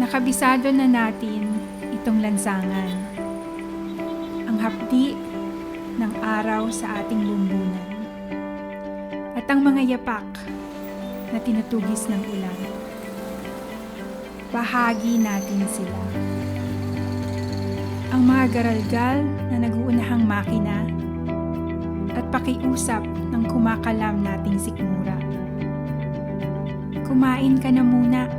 Nakabisado na natin itong lansangan, ang hapdi ng araw sa ating lumbunan, at ang mga yapak na tinutugis ng ulan. Bahagi natin sila. Ang mga garalgal na nag-uunahang makina at pakiusap ng kumakalam nating sikmura. Kumain ka na muna.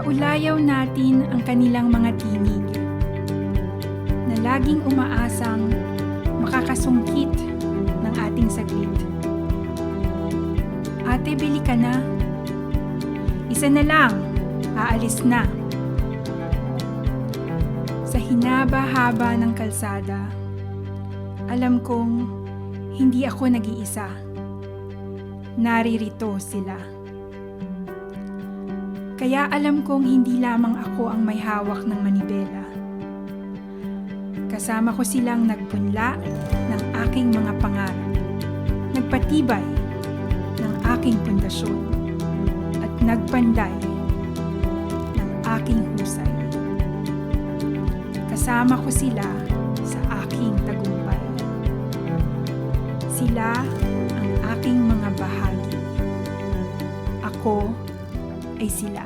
Kaulayaw natin ang kanilang mga tinig na laging umaasang makakasungkit ng ating saglit. Ate, bili ka na. Isa na lang, aalis na. Sa hinaba-haba ng kalsada, alam kong hindi ako nag-iisa. Naririto sila. Kaya alam kong hindi lamang ako ang may hawak ng manibela. Kasama ko silang nagpunla ng aking mga pangarap, nagpatibay ng aking pundasyon, at nagpanday ng aking husay. Kasama ko sila sa aking tagumpay. Sila ang aking mga bahagi. Ako ay sila.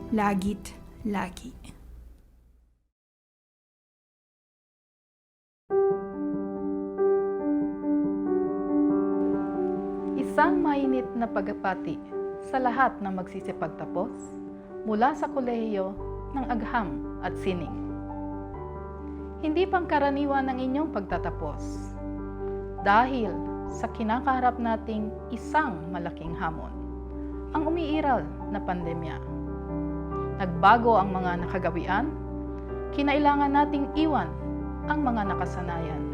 Lagit lagi. Isang mainit na pagpapati sa lahat ng magsisipagtapos mula sa Kolehiyo ng Agham at Sining. Hindi pangkaraniwan ang inyong pagtatapos dahil sa kinakaharap nating isang malaking hamon, ang umiiral na pandemya. Nagbago ang mga nakagawian, kinailangan nating iwan ang mga nakasanayan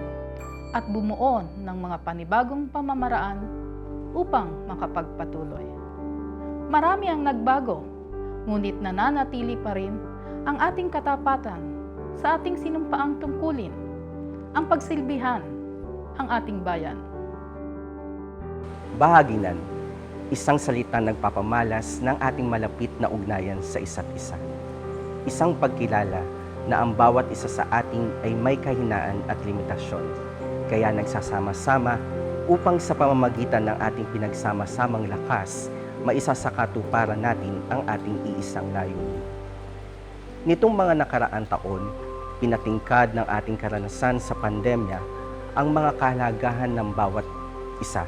at bumuo ng mga panibagong pamamaraan upang makapagpatuloy. Marami ang nagbago, ngunit nananatili pa rin ang ating katapatan sa ating sinumpaang tungkulin, ang pagsilbihan ang ating bayan. Bahaginan, isang salitang nagpapamalas ng ating malapit na ugnayan sa isa't isa. Isang pagkilala na ang bawat isa sa ating ay may kahinaan at limitasyon, kaya nagsasama-sama upang sa pamamagitan ng ating pinagsama-samang lakas, maisasakatuparan natin ang ating iisang layunin. Nitong mga nakaraang taon, pinatingkad ng ating karanasan sa pandemya ang mga kahalagahan ng bawat isa.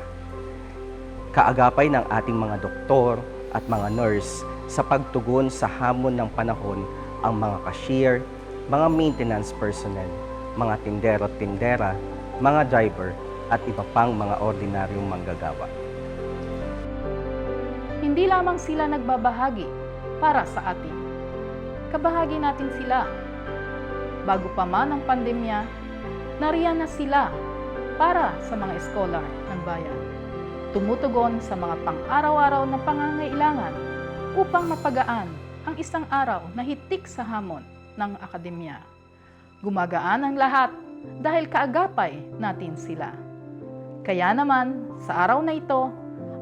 Kaagapay ng ating mga doktor at mga nurse sa pagtugon sa hamon ng panahon ang mga cashier, mga maintenance personnel, mga tindero at tindera, mga driver at iba pang mga ordinaryong manggagawa. Hindi lamang sila nagbabahagi para sa atin. Kabahagi natin sila. Bago pa man ang pandemya, nariyan na sila para sa mga scholar ng bayan. Tumutugon sa mga pang-araw-araw na pangangailangan upang mapagaan ang isang araw na hitik sa hamon ng akademya. Gumagaan ang lahat dahil kaagapay natin sila. Kaya naman, sa araw na ito,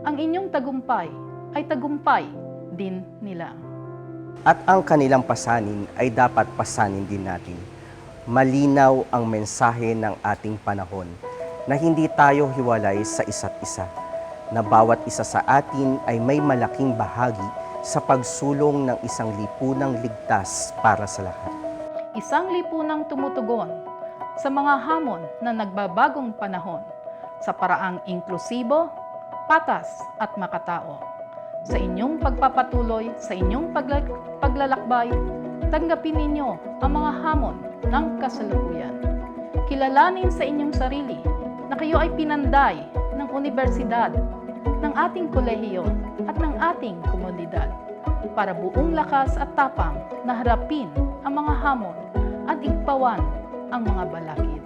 ang inyong tagumpay ay tagumpay din nila. At ang kanilang pasanin ay dapat pasanin din natin. Malinaw ang mensahe ng ating panahon na hindi tayo hiwalay sa isa't isa, na bawat isa sa atin ay may malaking bahagi sa pagsulong ng isang lipunang ligtas para sa lahat. Isang lipunang tumutugon sa mga hamon na nagbabagong panahon sa paraang inklusibo, patas at makatao. Sa inyong pagpapatuloy, sa inyong paglalakbay, tanggapin ninyo ang mga hamon ng kasalukuyan. Kilalanin sa inyong sarili na kayo ay pinanday ng universidad, ng ating kolehiyo at ng ating komunidad para buong lakas at tapang na harapin ang mga hamon at igpawan ang mga balakid.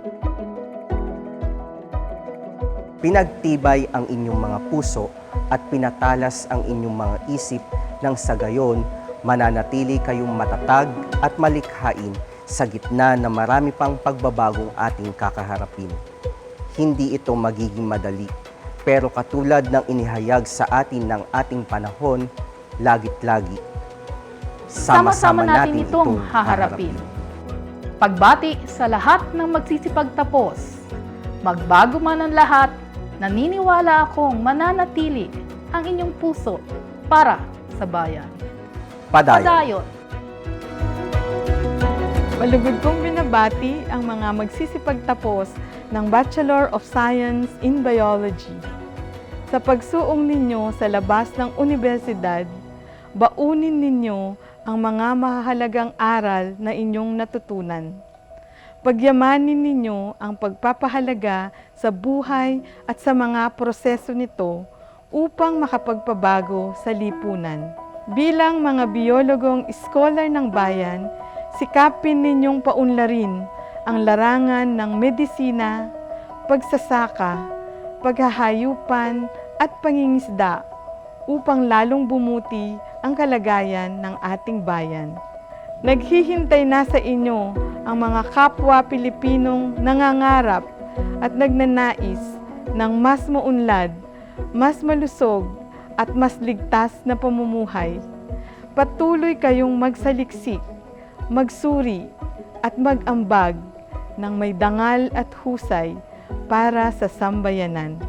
Pinagtibay ang inyong mga puso at pinatalas ang inyong mga isip nang sa gayon mananatili kayong matatag at malikhain sa gitna ng marami pang pagbabagong ating kakaharapin. Hindi ito magiging madali, pero katulad ng inihayag sa atin ng ating panahon, lagit-lagi. Sama-sama natin itong haharapin. Pagbati sa lahat ng magsisipagtapos. Magbago man ang lahat, naniniwala akong mananatili ang inyong puso para sa bayan. Padayon. Malugod kong binabati ang mga magsisipagtapos ng Bachelor of Science in Biology. Sa pagsuong ninyo sa labas ng universidad, baunin ninyo ang mga mahalagang aral na inyong natutunan. Pagyamanin ninyo ang pagpapahalaga sa buhay at sa mga proseso nito upang makapagpabago sa lipunan. Bilang mga biyologong scholar ng bayan, sikapin ninyong paunlarin ang larangan ng medisina, pagsasaka, paghahayupan at pangingisda upang lalong bumuti ang kalagayan ng ating bayan. Naghihintay na sa inyo ang mga kapwa Pilipinong nangangarap at nagnanais ng mas maunlad, mas malusog at mas ligtas na pamumuhay. Patuloy kayong magsaliksik, magsuri at mag-ambag ng may dangal at husay para sa sambayanan.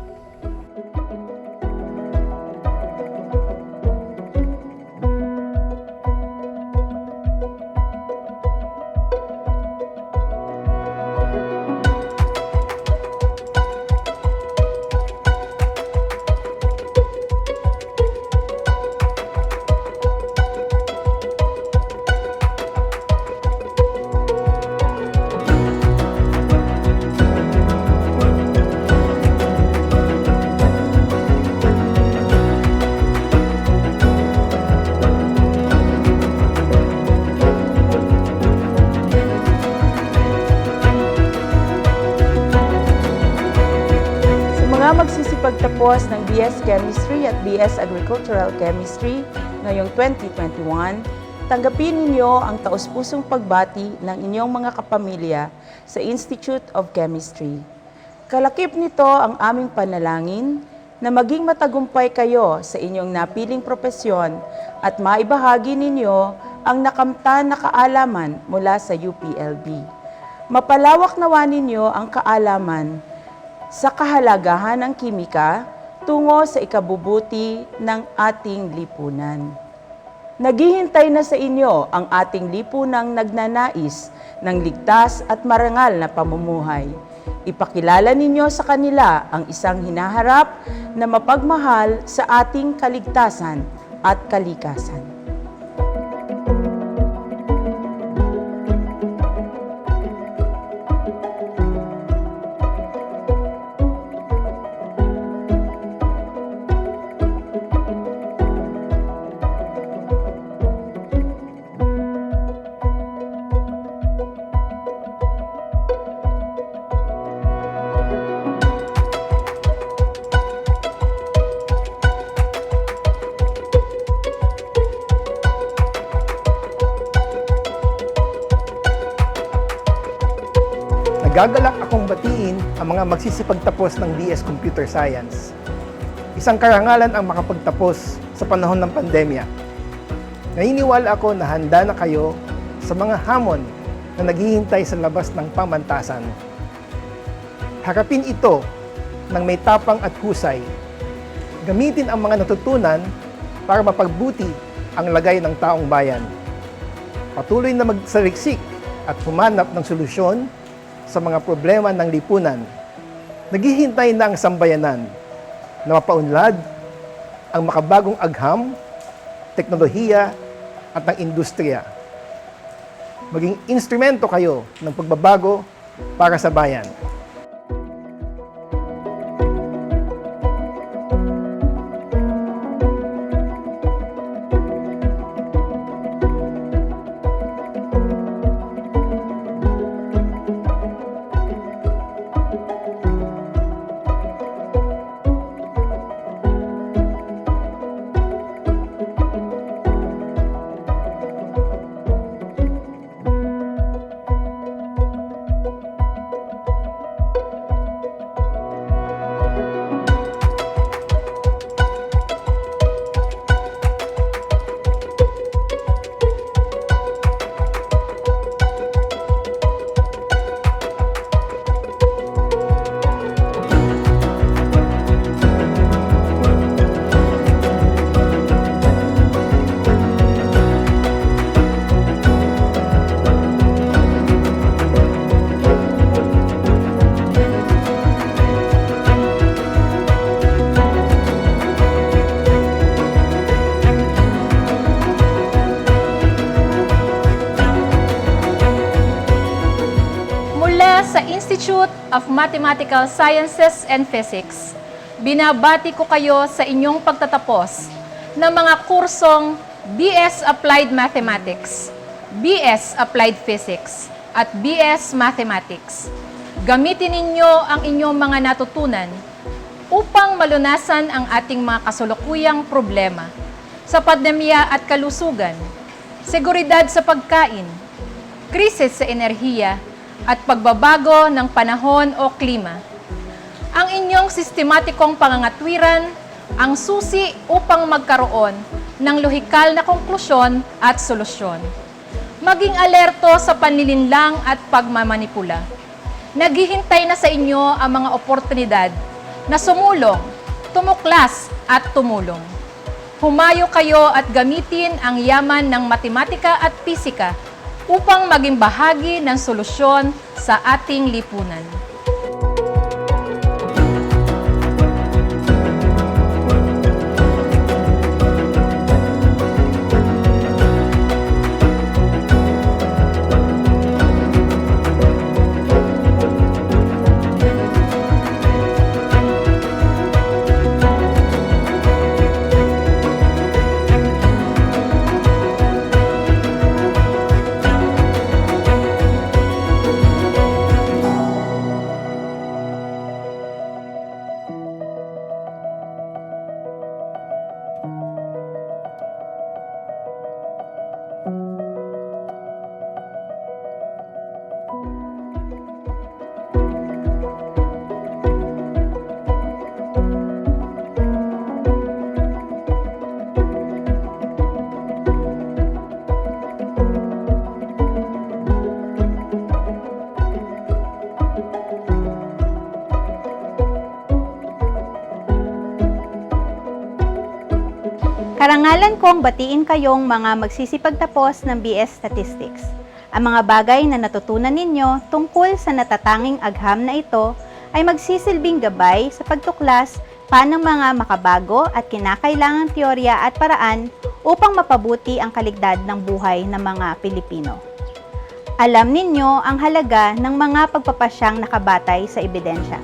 Magsisipagtapos ng BS Chemistry at BS Agricultural Chemistry ngayong 2021, tanggapin ninyo ang taus-pusong pagbati ng inyong mga kapamilya sa Institute of Chemistry. Kalakip nito ang aming panalangin na maging matagumpay kayo sa inyong napiling propesyon at maibahagi ninyo ang nakamtan na kaalaman mula sa UPLB. Mapalawak nawa ninyo ang kaalaman sa kahalagahan ng kimika tungo sa ikabubuti ng ating lipunan. Naghihintay na sa inyo ang ating lipunang nagnanais ng ligtas at marangal na pamumuhay. Ipakilala ninyo sa kanila ang isang hinaharap na mapagmahal sa ating kaligtasan at kalikasan. Nagagalak akong batiin ang mga magsisipagtapos ng BS Computer Science. Isang karangalan ang makapagtapos sa panahon ng pandemya. Naniniwala ako na handa na kayo sa mga hamon na naghihintay sa labas ng pamantasan. Harapin ito ng may tapang at husay. Gamitin ang mga natutunan para mapagbuti ang lagay ng taong bayan. Patuloy na magsaliksik at humanap ng solusyon sa mga problema ng lipunan. Naghihintay na ang sambayanan na mapaunlad ang makabagong agham, teknolohiya at ng industriya. Maging instrumento kayo ng pagbabago para sa bayan. sa Institute of Mathematical Sciences and Physics, binabati ko kayo sa inyong pagtatapos ng mga kursong BS Applied Mathematics, BS Applied Physics, at BS Mathematics. Gamitin ninyo ang inyong mga natutunan upang malunasan ang ating mga kasulukuyang problema sa pandemya at kalusugan, seguridad sa pagkain, krisis sa enerhiya, at pagbabago ng panahon o klima. Ang inyong sistematikong pangangatwiran ang susi upang magkaroon ng lohikal na konklusyon at solusyon. Maging alerto sa panlilinlang at pagmamanipula. Naghihintay na sa inyo ang mga oportunidad na sumulong, tumuklas at tumulong. Humayo kayo at gamitin ang yaman ng matematika at pisika upang maging bahagi ng solusyon sa ating lipunan. Karangalan kong batiin kayong mga magsisipagtapos ng BS Statistics. Ang mga bagay na natutunan ninyo tungkol sa natatanging agham na ito ay magsisilbing gabay sa pagtuklas paano mga makabago at kinakailangang teorya at paraan upang mapabuti ang kaligdad ng buhay ng mga Pilipino. Alam ninyo ang halaga ng mga pagpapasyang nakabatay sa ebidensya.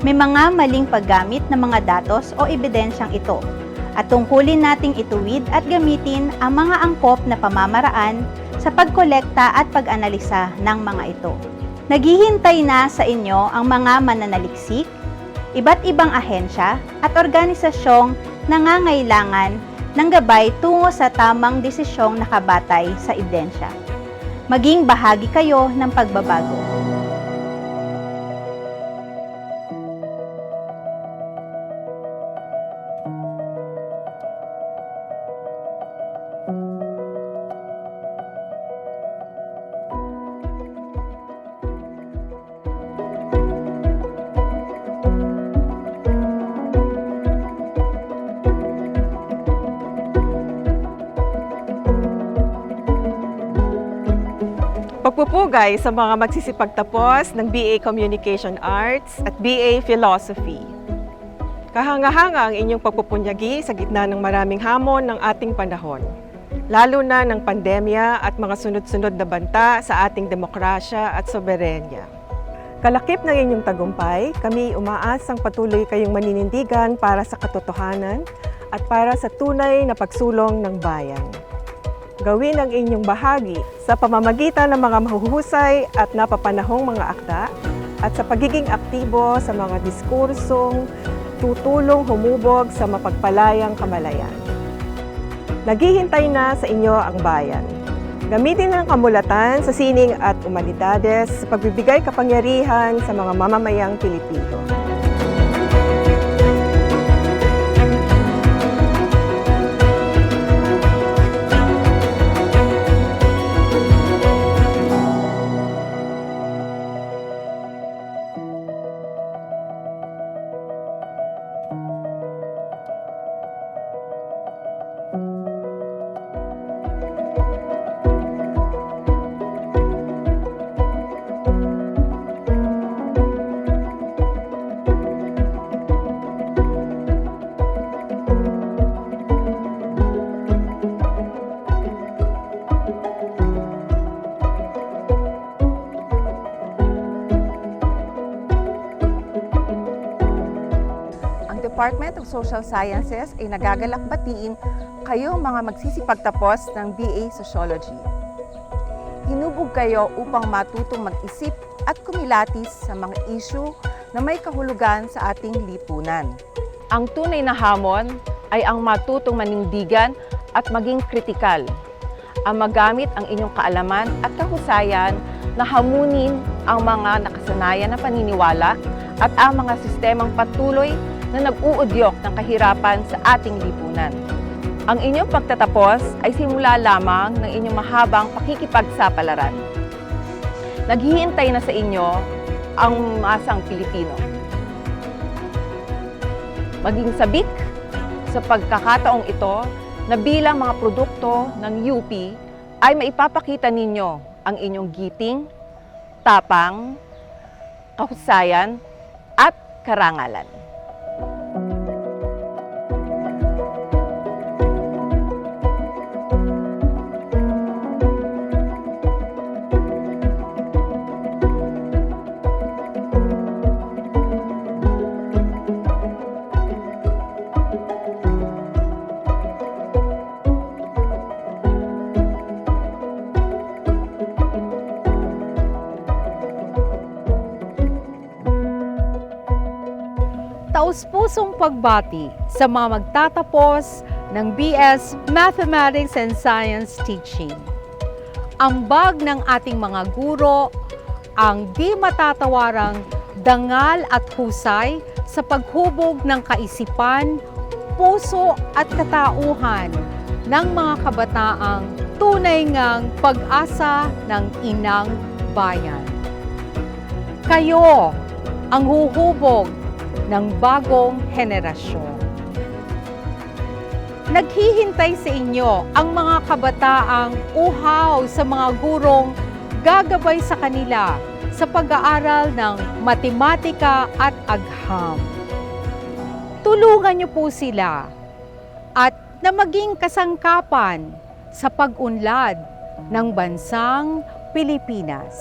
May mga maling paggamit ng mga datos o ebidensyang ito, at tungkulin nating ituwid at gamitin ang mga angkop na pamamaraan sa pagkolekta at pag-analisa ng mga ito. Naghihintay na sa inyo ang mga mananaliksik, iba't ibang ahensya at organisasyong nangangailangan ng gabay tungo sa tamang desisyong nakabatay sa ebidensya. Maging bahagi kayo ng pagbabago. Pagpupugay sa mga magsisipagtapos ng BA Communication Arts at BA Philosophy. Kahanga-hanga ang inyong pagpupunyagi sa gitna ng maraming hamon ng ating panahon, lalo na ng pandemya at mga sunod-sunod na banta sa ating demokrasya at soberenya. Kalakip ng inyong tagumpay, kami umaasang patuloy kayong maninindigan para sa katotohanan at para sa tunay na pagsulong ng bayan. Gawin ang inyong bahagi sa pamamagitan ng mga mahuhusay at napapanahong mga akda at sa pagiging aktibo sa mga diskursong tutulong humubog sa mapagpalayang kamalayan. Naghihintay na sa inyo ang bayan. Gamitin ang kamulatan sa sining at umanidades sa pagbibigay kapangyarihan sa mga mamamayang Pilipino. Department of Social Sciences ay nagagalak batiin kayong mga magsisipagtapos ng BA Sociology. Hinubog kayo upang matutong mag-isip at kumilatis sa mga issue na may kahulugan sa ating lipunan. Ang tunay na hamon ay ang matutong manindigan at maging kritikal. Ang magamit ang inyong kaalaman at kahusayan na hamunin ang mga nakasanayan na paniniwala at ang mga sistemang patuloy na nag-uudyok ng kahirapan sa ating lipunan. Ang inyong pagtatapos ay simula lamang ng inyong mahabang pakikipagsapalaran. Naghihintay na sa inyo ang masang Pilipino. Maging sabik sa pagkakataong ito na bilang mga produkto ng UP ay maipapakita ninyo ang inyong giting, tapang, kahusayan at karangalan. Taus-pusong pagbati sa mga magtatapos ng BS Mathematics and Science Teaching. Ambag ng ating mga guro ang di matatawarang dangal at husay sa paghubog ng kaisipan, puso at katauhan ng mga kabataang tunay ngang pag-asa ng inang bayan. Kayo ang huhubog ng bagong henerasyon. Naghihintay sa inyo ang mga kabataang uhaw sa mga gurong gagabay sa kanila sa pag-aaral ng matematika at agham. Tulungan niyo po sila at na maging kasangkapan sa pag-unlad ng bansang Pilipinas.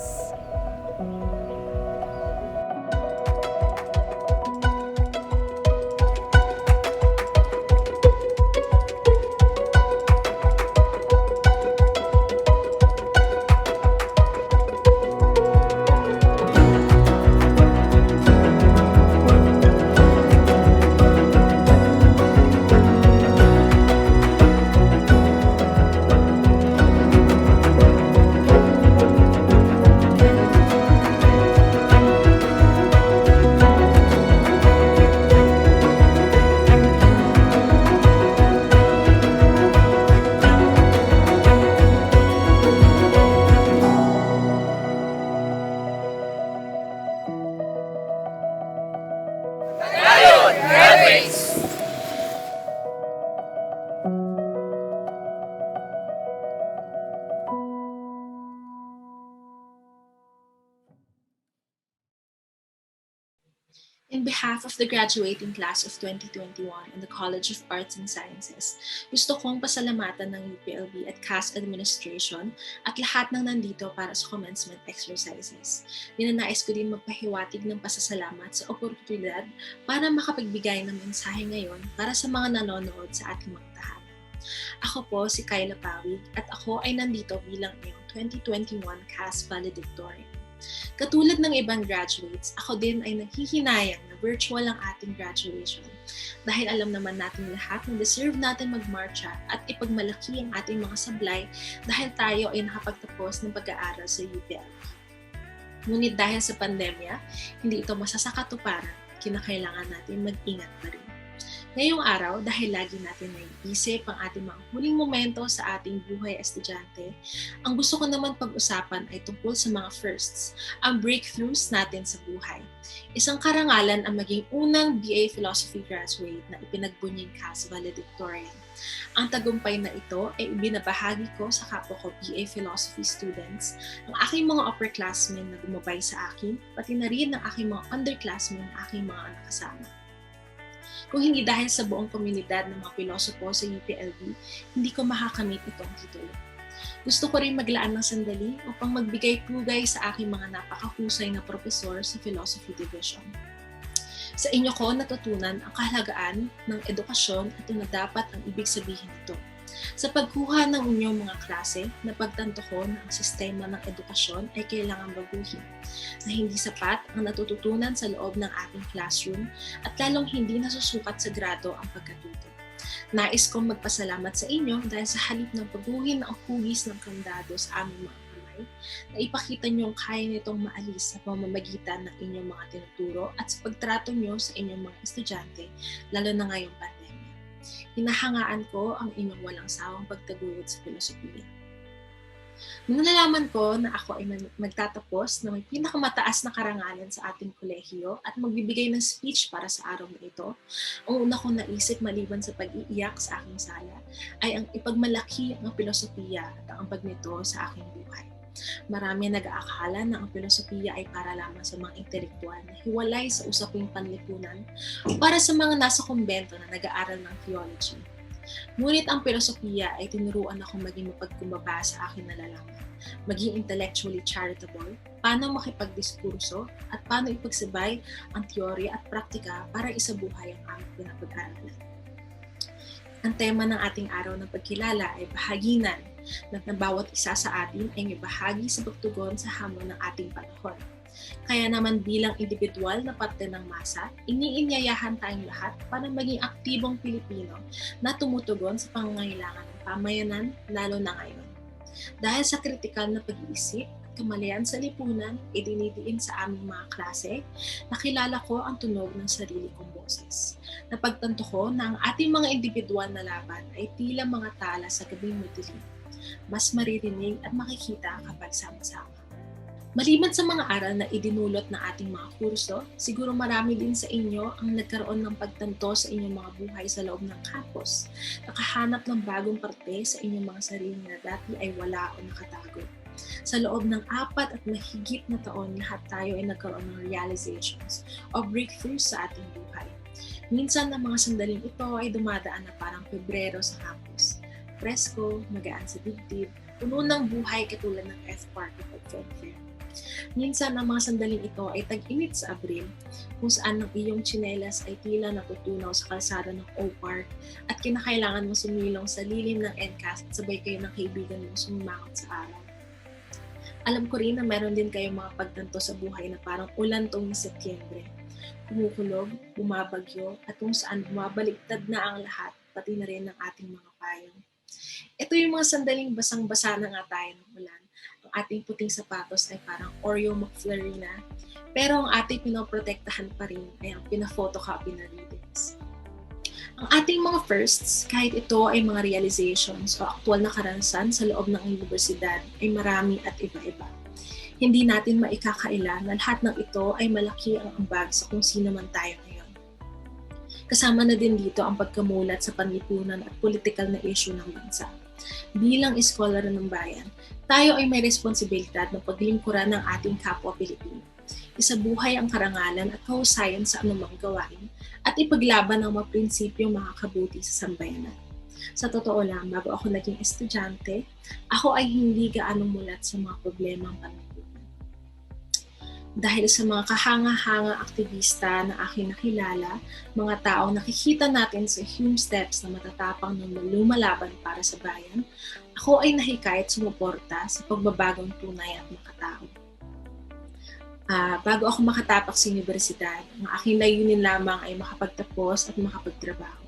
In behalf of the graduating class of 2021 in the College of Arts and Sciences, gusto kong pasalamatan ng UPLB at CAS Administration at lahat ng nandito para sa commencement exercises. Ninanais ko din magpahiwatig ng pasasalamat sa oportunidad para makapagbigay ng mensahe ngayon para sa mga nanonood sa ating mga tahanan. Ako po si Kayla Pawig at ako ay nandito bilang iyong 2021 CAS Valedictorian. Katulad ng ibang graduates, ako din ay naghihinayang na virtual ang ating graduation dahil alam naman natin lahat na deserve natin magmarcha at ipagmalaki ang ating mga sablay dahil tayo ay nakapagtapos ng pag-aaral sa UPLB. Ngunit dahil sa pandemya, hindi ito masasakatuparan, kinakailangan natin mag-ingat pa rin. Ngayong araw, dahil lagi natin naiisip ang ating mga huling momento sa ating buhay estudyante, ang gusto ko naman pag-usapan ay tungkol sa mga firsts, ang breakthroughs natin sa buhay. Isang karangalan ang maging unang BA Philosophy graduate na ipinagbunying CAS Valedictorian. Ang tagumpay na ito ay ibinabahagi ko sa kapwa ko BA Philosophy students, ang aking mga upperclassmen na gumabay sa akin, pati na rin ang aking mga underclassmen na aking mga anak kasama. Kung hindi dahil sa buong komunidad ng mga pilosopo sa UPLB, hindi ko makakamit itong titulo. Gusto ko rin maglaan ng sandali upang magbigay pugay sa aking mga napakahusay na propesor sa Philosophy Division. Sa inyo ko natutunan ang kahalagaan ng edukasyon at na dapat ang ibig sabihin nito. Sa pagkuha ng inyong mga klase, napagtanto ko na ang sistema ng edukasyon ay kailangang baguhin, na hindi sapat ang natututunan sa loob ng ating classroom at lalong hindi nasusukat sa grado ang pagkatuto. Nais kong magpasalamat sa inyo dahil sa halip ng pagbuhin ng hugis ng kandado sa aming mga kamay, na ipakita niyong kaya nitong maalis sa pamamagitan ng inyong mga tinuturo at sa pagtrato niyo sa inyong mga estudyante, lalo na ngayong pandemya. Hinahangaan ko ang inyong walang sawang pagtaguyod sa filosofiya. Nung nalaman ko na ako ay magtatapos na may pinakamataas na karangalan sa ating kolehiyo at magbibigay ng speech para sa araw na ito, ang una kong naisip maliban sa pag-iiyak sa aking sala ay ang ipagmalaki ang filosofiya at ang ambag nito sa aking buhay. Marami nag-aakala na ang filosofiya ay para lamang sa mga intelektual na hiwalay sa usaping panlipunan o para sa mga nasa kumbento na nag-aaral ng theology. Ngunit ang filosofiya ay tinuruan akong maging mapagkumbaba sa aking nalalaman, maging intellectually charitable, paano makipagdiskurso at paano ipagsabay ang teorya at praktika para isabuhay ang aming pinapag-aralan. Ang tema ng ating araw ng pagkilala ay Bahaginan, na bawat isa sa atin ay may bahagi sa pagtugon sa hamon ng ating panahon. Kaya naman bilang individual na parte ng masa, iniinyayahan tayong lahat para maging aktibong Pilipino na tumutugon sa pangangailangan ng pamayanan, lalo na ngayon. Dahil sa kritikal na pag-iisip at kamalayan sa lipunan, idinidiin sa aming mga klase, nakilala ko ang tunog ng sarili kong boses. Napagtanto ko na ang ating mga individual na laban ay tila mga tala sa gabing madilim. Mas maririnig at makikita kapag sama-sama. Maliban sa mga aral na idinulot ng ating mga kurso, siguro marami din sa inyo ang nagkaroon ng pagtanto sa inyong mga buhay sa loob ng campus. Nakahanap ng bagong parte sa inyong mga sarili na dati ay wala o nakatago. Sa loob ng 4 at mahigit na taon, lahat tayo ay nagkaroon ng realizations o breakthroughs sa ating buhay. Minsan ang mga sandaling ito ay dumadaan na parang Pebrero sa campus. Presko, magaan sa dibdib, puno ng buhay katulad ng F-Party at Fair. Minsan ang mga sandaling ito ay tag-init sa Abril, kung saan ang iyong tsinelas ay tila natutunaw sa kalsada ng O-Park at kinakailangan mo sumilong sa lilim ng NCAS at sabay kayo ng kaibigan mo sumamakot sa araw. Alam ko rin na meron din kayong mga pagtanto sa buhay na parang ulan tuwing Setyembre. Kumukulog, bumabagyo, at kung saan bumabaligtad na ang lahat, pati na rin ng ating mga payong. Ito yung mga sandaling basang-basa na nga tayo ng ulan. Ang ating puting sapatos ay parang Oreo McFlurry na, pero ang ating pinoprotektahan pa rin ay ang pina-photocopy na readings. Ang ating mga firsts, kahit ito ay mga realizations o aktual na karanasan sa loob ng universidad, ay marami at iba-iba. Hindi natin maikakaila na lahat ng ito ay malaki ang ambag sa kung sino man tayo ngayon. Kasama na din dito ang pagkamulat sa panlipunan at politikal na issue ng bansa. Bilang iskolar ng bayan, tayo ay may responsibilidad na paglingkuran ng ating kapwa Pilipino. Isabuhay ang karangalan at kahusayan sa anumang gawain at ipaglaban ang mga prinsipyong makakabuti sa sambayanan. Sa totoo lang, bago ako naging estudyante, ako ay hindi gaanong mulat sa mga problemang panlipunan. Dahil sa mga kahanga-hanga aktivista na aking nakilala, mga taong nakikita natin sa Hume Steps na matatapang ng lumalaban para sa bayan, ako ay nahikayat sumuporta sa pagbabagong tunay at makatao. Bago ako makatapak sa universidad, ang aking layunin lamang ay makapagtapos at makapagtrabaho.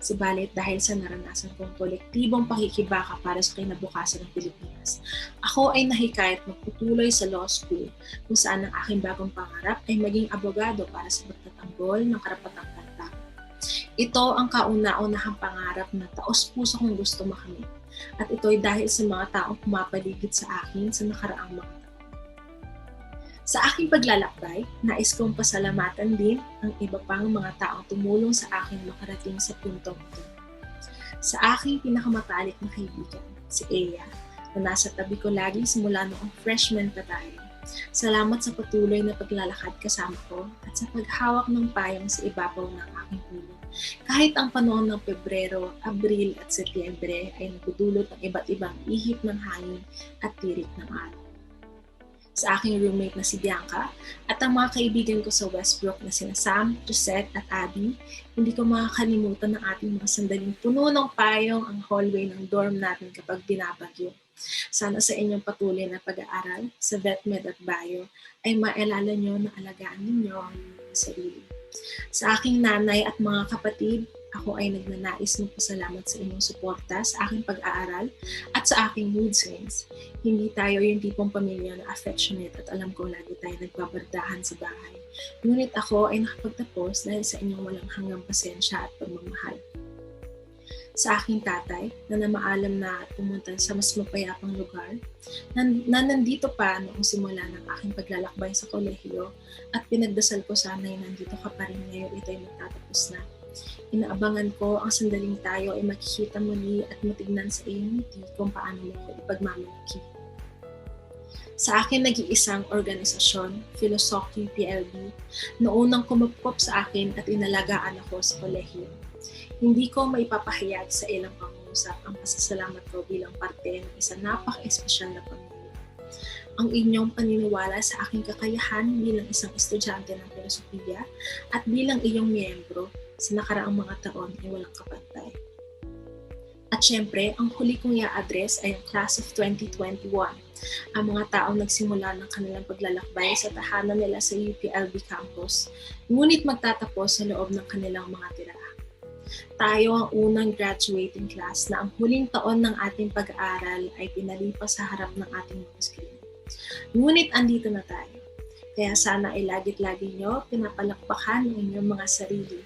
Subalit dahil sa naranasan kong kolektibong pakikibaka para sa kinabukasan ng Pilipinas, ako ay nahikayat magpatuloy sa law school kung saan ang aking bagong pangarap ay maging abogado para sa pagtatanggol ng karapatang pantao. Ito ang kauna-unahang pangarap na taos-puso kong gusto makamit at ito ay dahil sa mga taong pumapaligid sa akin sa nakaraang mga taon. Sa aking paglalakbay, nais kong pasalamatan din ang iba pang mga taong tumulong sa akin makarating sa puntong ito. Sa aking pinakamatalik na kaibigan, si Ea, na nasa tabi ko lagi simula noong freshman pa tayo. Salamat sa patuloy na paglalakad kasama ko at sa paghawak ng payong sa ibabaw ng aking ulo. Kahit ang panahon ng Pebrero, Abril at Setyembre ay nagdudulot ng iba't ibang ihip ng hangin at tirik ng araw. sa aking roommate na si Bianca, at ang mga kaibigan ko sa Westbrook na sina Sam, Josette at Abby. Hindi ko makakalimutan ng ating mga sandaling puno ng payong ang hallway ng dorm natin kapag binabagyo. Sana sa inyong patuloy na pag-aaral sa VetMed at Bio ay maalala nyo na alagaan ninyo ang inyong sarili. Sa aking nanay at mga kapatid, ako ay nagnanais magpasalamat sa inyong suporta sa aking pag-aaral at sa aking mood swings. Hindi tayo yung tipong pamilya na affectionate at alam ko lagi tayo nagbabardahan sa bahay. Ngunit ako ay nakapagtapos dahil sa inyong walang hanggang pasensya at pagmamahal. Sa aking tatay na namaalam na pumunta sa mas mapayapang lugar, na nandito pa noong simula ng aking paglalakbay sa Kolehiyo at pinagdasal ko sana'y nandito ka pa rin ngayon ito'y matatapos na. Inaabangan ko ang sandaling tayo ay makikita muli at matignan sa iyong ngiti kung paano mo ko ipagmamalaki. Sa akin nag-iisang organisasyon, Philosophy PLB, na unang kumupkop sa akin at inalagaan ako sa Kolehiyo. Hindi ko maipapahayag sa ilang pangungusap ang pasasalamat ko bilang parte ng isang napaka-espesyal na pamilya. Ang inyong paniniwala sa aking kakayahan bilang isang estudyante ng filosofiya at bilang iyong miyembro sa nakaraang mga taon ay walang kapantay. At syempre, ang huli kong i-address ay ang Class of 2021, ang mga taong nagsimula ng kanilang paglalakbay sa tahanan nila sa UPLB campus, ngunit magtatapos sa loob ng kanilang mga tirahan. Tayo ang unang graduating class na ang huling taon ng ating pag-aaral ay pinalipas sa harap ng ating mga screen. Ngunit andito na tayo. Kaya sana ay lagit-lagi nyo pinapalakpakan ang inyong mga sarili.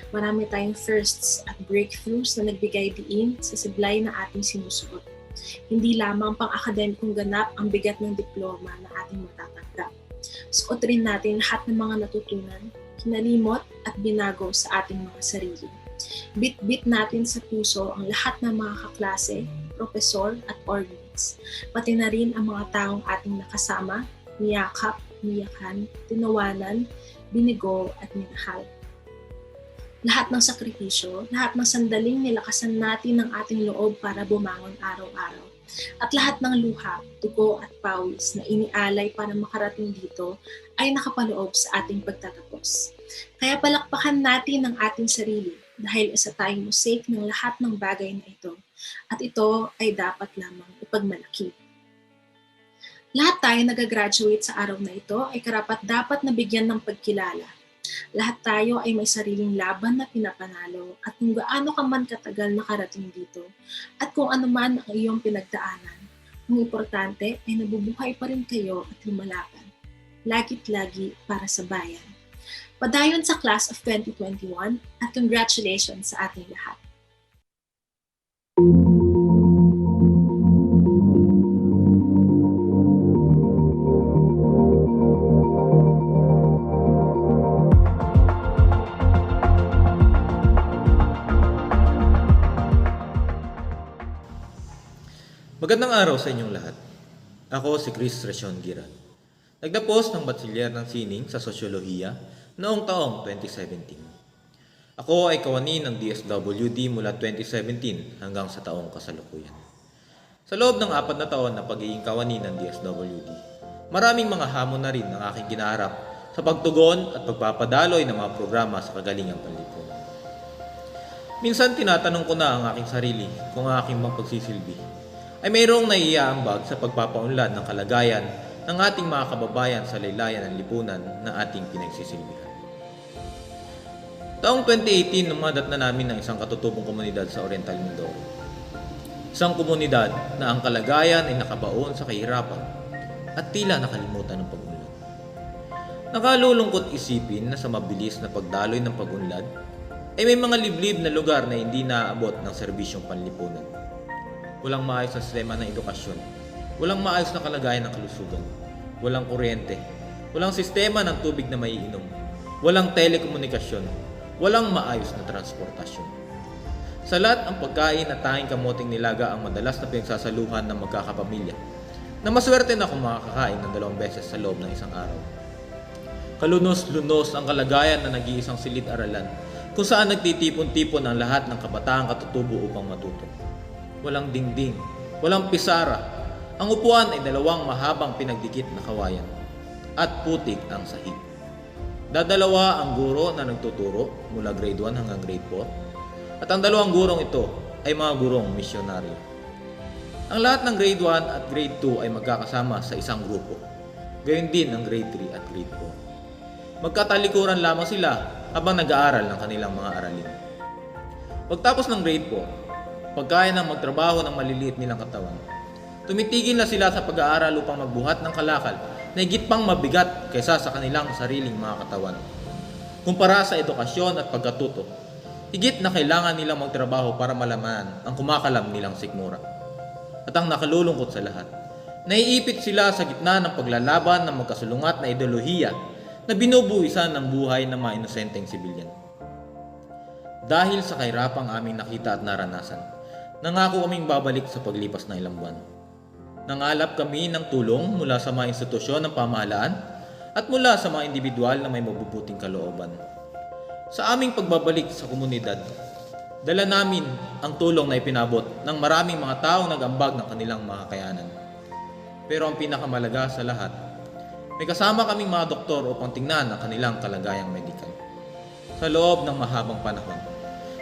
Marami tayong firsts at breakthroughs na nagbigay diin sa siblay na ating sinusuot. Hindi lamang pang-akademikong ganap ang bigat ng diploma na ating matatanggap. Suot rin natin lahat ng mga natutunan, kinalimot at binago sa ating mga sarili. Bit-bit natin sa puso ang lahat ng mga kaklase, profesor at orgmates, pati na rin ang mga taong ating nakasama, niyakap, niyakan, tinawanan, binigo at minahal. Lahat ng sakripisyo, lahat ng sandaling nilakasan natin ng ating loob para bumangon araw-araw, at lahat ng luha, dugo at pawis na inialay para makarating dito ay nakapaloob sa ating pagtatapos. Kaya palakpakan natin ang ating sarili dahil isa tayong mosaic ng lahat ng bagay na ito at ito ay dapat lamang ipagmalaki. Lahat tayo nagagraduate sa araw na ito ay karapat-dapat na bigyan ng pagkilala. Lahat tayo ay may sariling laban na pinapanalo at kung gaano ka man katagal nakarating dito at kung ano man ang iyong pinagdaanan, ang importante ay nabubuhay pa rin kayo at lumalaban. Lagit-lagi para sa bayan. Padayon sa Class of 2021 at congratulations sa ating lahat. Magandang araw sa inyong lahat. Ako si Chris Recion Giran. Nagtapos ng Bachelor ng Sining sa Sosyolohiya noong taong 2017. Ako ay kawani ng DSWD mula 2017 hanggang sa taong kasalukuyan. Sa loob ng 4 na taon na pagiging kawani ng DSWD, maraming mga hamon na rin ang aking kinaharap sa pagtugon at pagpapadaloy ng mga programa sa kagalingang panlipunan. Minsan tinatanong ko na ang aking sarili kung ang aking magpagsisilbi ay mayroong naiiambag sa pagpapaunlad ng kalagayan ng ating mga kababayan sa laylayan ng lipunan na ating pinagsisilbihan. Taong 2018, numadat na namin ng isang katutubong komunidad sa Oriental Mindoro. Isang komunidad na ang kalagayan ay nakabaon sa kahirapan at tila nakalimutan ng pag-unlad. Nakalulungkot isipin na sa mabilis na pagdaloy ng pag-unlad ay may mga liblib na lugar na hindi naaabot ng serbisyong panlipunan. Walang maayos na sistema ng edukasyon, walang maayos na kalagayan ng kalusugan, walang kuryente, walang sistema ng tubig na maiinom, walang telekomunikasyon, walang maayos na transportasyon. Sa lahat ang pagkain at tanging kamoting nilaga ang madalas na pinagsasaluhan ng magkakapamilya, na maswerte na kung makakakain ng 2 beses sa loob ng isang araw. Kalunos-lunos ang kalagayan na nag-iisang silid-aralan kung saan nagtitipon-tipon ang lahat ng kabataang katutubo upang matuto. Walang dingding, walang pisara, Ang upuan ay dalawang mahabang pinagdikit na kawayan at putik ang sahig. Dadalawa ang guro na nagtuturo mula grade 1 hanggang grade 4 at ang dalawang gurong ito ay mga gurong misyonaryo. Ang lahat ng grade 1 at grade 2 ay magkakasama sa isang grupo. Gayon din ang grade 3 at grade 4. Magkatalikuran lamang sila habang nag-aaral ng kanilang mga aralin. Pagtapos ng grade 4, pagkaya ng magtrabaho ng maliliit nilang katawan, tumitigil na sila sa pag-aaral upang magbuhat ng kalakal na higit pang mabigat kaysa sa kanilang sariling mga katawan. Kumpara sa edukasyon at pagkatuto, higit na kailangan nilang magtrabaho para malaman ang kumakalam nilang sikmura. At ang nakalulungkot sa lahat, naiipit sila sa gitna ng paglalaban ng magkasulungat na ideolohiya na binubuwisan ng buhay ng mga inosenteng sibilyan. Dahil sa kahirapang aming nakita at naranasan, nangako kaming babalik sa paglipas na ilang buwan. Nangalap kami ng tulong mula sa mga institusyon ng pamahalaan at mula sa mga individual na may mabubuting kalooban. Sa aming pagbabalik sa komunidad, dala namin ang tulong na ipinabot ng maraming mga taong nag-ambag ng kanilang mga kakayanan. Pero ang pinakamalaga sa lahat, may kasama kaming mga doktor upang tingnan ang kanilang kalagayang medikal. Sa loob ng mahabang panahon,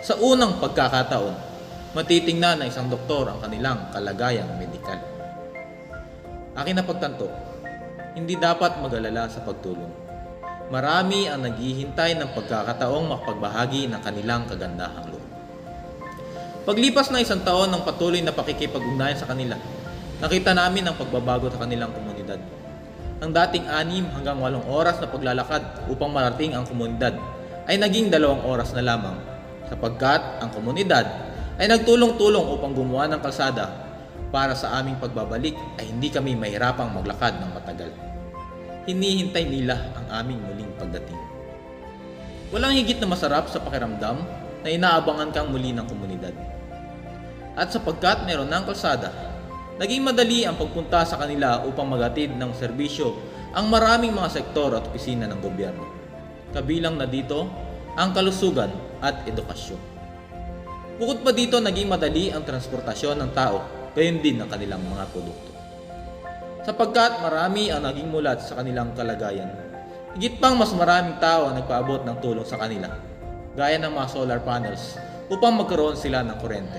sa unang pagkakataon, matitingnan ng isang doktor ang kanilang kalagayang medikal. Akin na pagtanto, hindi dapat mag-alala sa pagtulong. Marami ang naghihintay ng pagkakataong makapagbahagi ng kanilang kagandahang loob. Paglipas na isang taon ng patuloy na pakikipag-ugnayan sa kanila, nakita namin ang pagbabago sa kanilang komunidad. Ang dating 6 hanggang 8 oras na paglalakad upang marating ang komunidad ay naging 2 oras na lamang, sapagkat ang komunidad ay nagtulong-tulong upang gumawa ng kalsada para sa aming pagbabalik ay hindi kami mahirapang maglakad ng matagal. Hinihintay nila ang aming muling pagdating. Walang higit na masarap sa pakiramdam na inaabangan kang muli ng komunidad. At sapagkat meron ng kalsada, naging madali ang pagpunta sa kanila upang maghatid ng serbisyo ang maraming mga sektor at opisina ng gobyerno. Kabilang na dito ang kalusugan at edukasyon. Bukod pa dito, naging madali ang transportasyon ng tao, gayon din ang kanilang mga produkto. Sapagkat marami ang naging mulat sa kanilang kalagayan, higit pang mas maraming tao ang nagpaabot ng tulong sa kanila, gaya ng mga solar panels upang magkaroon sila ng kuryente,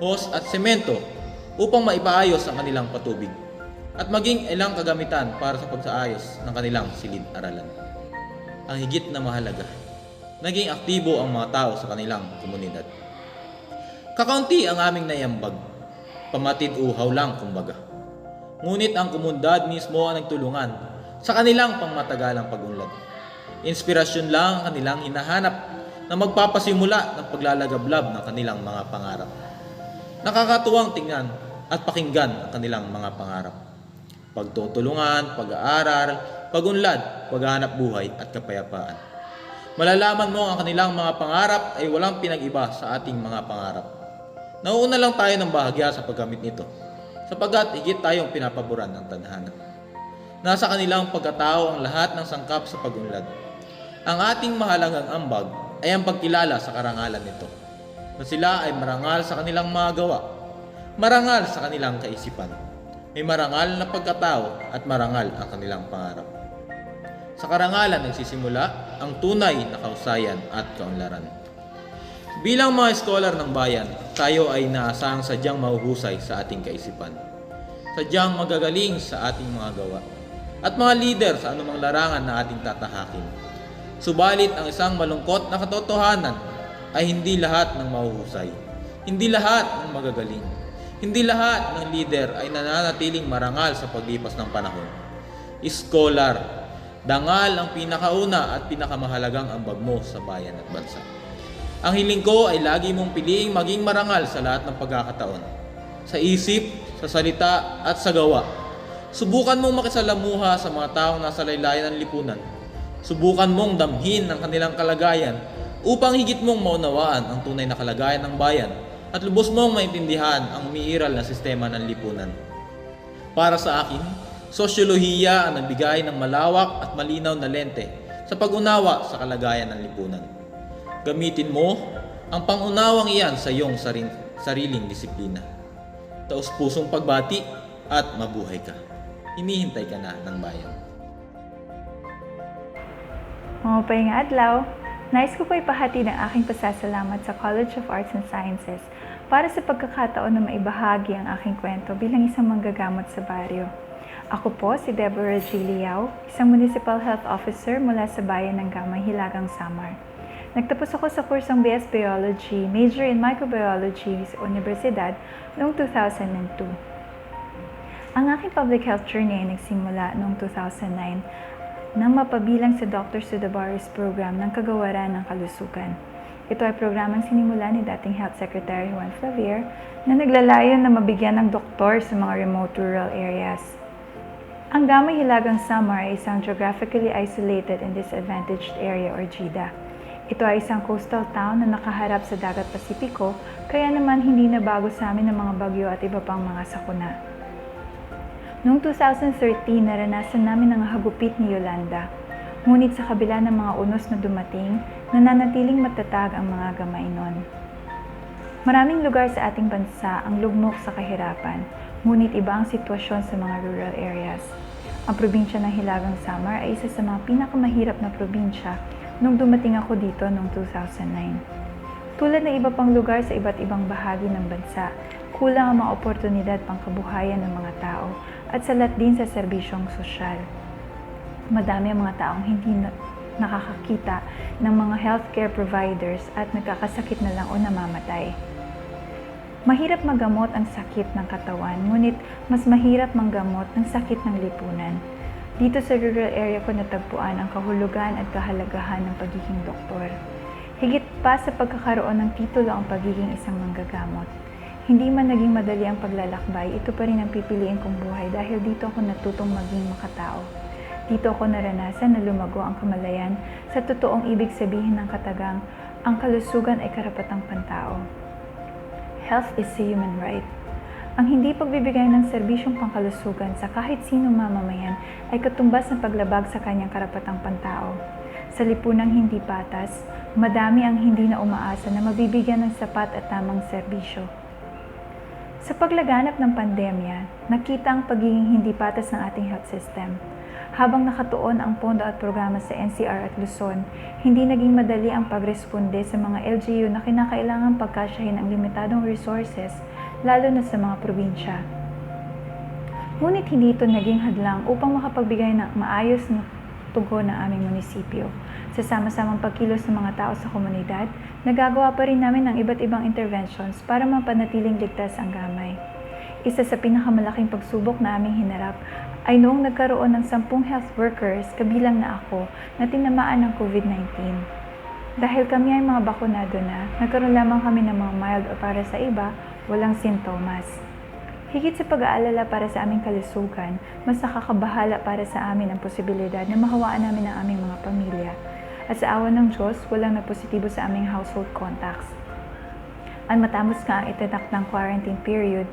hose at semento upang maipaayos ang kanilang patubig, at maging ilang kagamitan para sa pagsaayos ng kanilang silid-aralan. Ang higit na mahalaga, naging aktibo ang mga tao sa kanilang komunidad. Kakaunti ang aming naiambag, pamatid uhaw lang kumbaga. Ngunit ang komunidad mismo ang nagtulungan sa kanilang pangmatagalang pag-unlad. Inspirasyon lang ang kanilang hinahanap na magpapasimula ng paglalagablab ng kanilang mga pangarap. Nakakatuwang tingnan at pakinggan ang kanilang mga pangarap. Pagtutulungan, pag-aaral, pag-unlad, paghahanap buhay at kapayapaan. Malalaman mo ang kanilang mga pangarap ay walang pinag-iba sa ating mga pangarap. Nauuna lang tayo ng bahagya sa paggamit nito, sapagkat higit tayong pinapaboran ng tadhana. Nasa kanilang pagkatao ang lahat ng sangkap sa pag-unlad. Ang ating mahalagang ambag ay ang pagkilala sa karangalan nito, na sila ay marangal sa kanilang mga gawa, marangal sa kanilang kaisipan, may marangal na pagkatao at marangal ang kanilang pangarap. Sa karangalan nagsisimula ang tunay na kausayan at kaunlaran. Bilang mga scholar ng bayan, tayo ay naasahang sadyang mahuhusay sa ating kaisipan, sadyang magagaling sa ating mga gawa, at mga leader sa anumang larangan na ating tatahakin. Subalit ang isang malungkot na katotohanan ay hindi lahat ng mahuhusay, hindi lahat ng magagaling, hindi lahat ng leader ay nananatiling marangal sa paglipas ng panahon. Scholar, dangal ang pinakauna at pinakamahalagang ambag mo sa bayan at bansa. Ang hiling ko ay lagi mong piliing maging marangal sa lahat ng pagkakataon, sa isip, sa salita at sa gawa. Subukan mong makisalamuha sa mga taong nasa laylayan ng lipunan. Subukan mong damhin ang kanilang kalagayan upang higit mong maunawaan ang tunay na kalagayan ng bayan at lubos mong maintindihan ang umiiral na sistema ng lipunan. Para sa akin, sosyolohiya ang nagbigay ng malawak at malinaw na lente sa pag-unawa sa kalagayan ng lipunan. Gamitin mo ang pangunawang iyan sa iyong sariling disiplina. Taos-pusong pagbati, at mabuhay ka. Hinihintay ka na ng bayan. Mga paing adlaw, nais ko po ipahati ng aking pasasalamat sa College of Arts and Sciences para sa pagkakataon na maibahagi ang aking kwento bilang isang manggagamot sa baryo. Ako po si Deborah G. Liao, isang Municipal Health Officer mula sa Bayan ng Agham, Hilagang Samar. Nagtapos ako sa kursong BS Biology, major in Microbiology sa Universidad noong 2002. Ang aking public health journey ay nagsimula noong 2009 nang mapabilang sa Doctors to the Barriers program ng Kagawaran ng Kalusugan. Ito ay programang sinimula ni dating Health Secretary Juan Flavier na naglalayon na mabigyan ng doktor sa mga remote rural areas. Ang Agham, Hilagang Samar ay isang geographically isolated and disadvantaged area or GIDA. Ito ay isang coastal town na nakaharap sa Dagat Pasipiko, kaya naman hindi na bago sa amin ang mga bagyo at iba pang mga sakuna. Noong 2013, naranasan namin ang hagupit ni Yolanda. Ngunit sa kabila ng mga unos na dumating, nananatiling matatag ang mga gamay nun. Maraming lugar sa ating bansa ang lugmok sa kahirapan, ngunit iba ang sitwasyon sa mga rural areas. Ang probinsya ng Hilagang Samar ay isa sa mga pinakamahirap na probinsya nung dumating ako dito noong 2009. Tulad ng iba pang lugar sa iba't ibang bahagi ng bansa, kulang ang mga oportunidad pang kabuhayan ng mga tao at salat din sa serbisyong sosyal. Madami ang mga taong hindi nakakakita ng mga healthcare providers at nagkakasakit na lang o namamatay. Mahirap magamot ang sakit ng katawan, ngunit mas mahirap manggamot ng sakit ng lipunan. Dito sa rural area ko natagpuan ang kahulugan at kahalagahan ng pagiging doktor. Higit pa sa pagkakaroon ng titulo ang pagiging isang manggagamot. Hindi man naging madali ang paglalakbay, ito pa rin ang pipiliin kong buhay dahil dito ako natutong maging makatao. Dito ako naranasan na lumago ang kamalayan sa totoong ibig sabihin ng katagang, ang kalusugan ay karapatang pantao. Health is a human right. Ang hindi pagbibigay ng serbisyong pangkalusugan sa kahit sinong mamamayan ay katumbas ng paglabag sa kanyang karapatang pantao. Sa lipunang hindi patas, madami ang hindi na umaasa na mabibigyan ng sapat at tamang serbisyo. Sa paglaganap ng pandemya, nakita ang pagiging hindi patas ng ating health system. Habang nakatuon ang pondo at programa sa NCR at Luzon, hindi naging madali ang pagresponde sa mga LGU na kinakailangang pagkasyahin ang limitadong resources, lalo na sa mga probinsya. Ngunit hindi ito naging hadlang upang makapagbigay ng maayos na tugon ng aming munisipyo. Sa sama-samang pagkilos ng mga tao sa komunidad, nagagawa pa rin namin ng iba't ibang interventions para mapanatiling ligtas ang gamay. Isa sa pinakamalaking pagsubok na aming hinarap ay noong nagkaroon ng 10 health workers, kabilang na ako, na tinamaan ng COVID-19. Dahil kami ay mga bakunado na, nagkaroon lamang kami ng mga mild o para sa iba, walang sintomas. Higit sa pag-aalala para sa aming kalusugan, mas nakakabahala para sa amin ang posibilidad na mahawaan namin ang aming mga pamilya. At sa awa ng Diyos, walang nagpositibo sa aming household contacts. Ang matapos nga ang itatak ng quarantine period,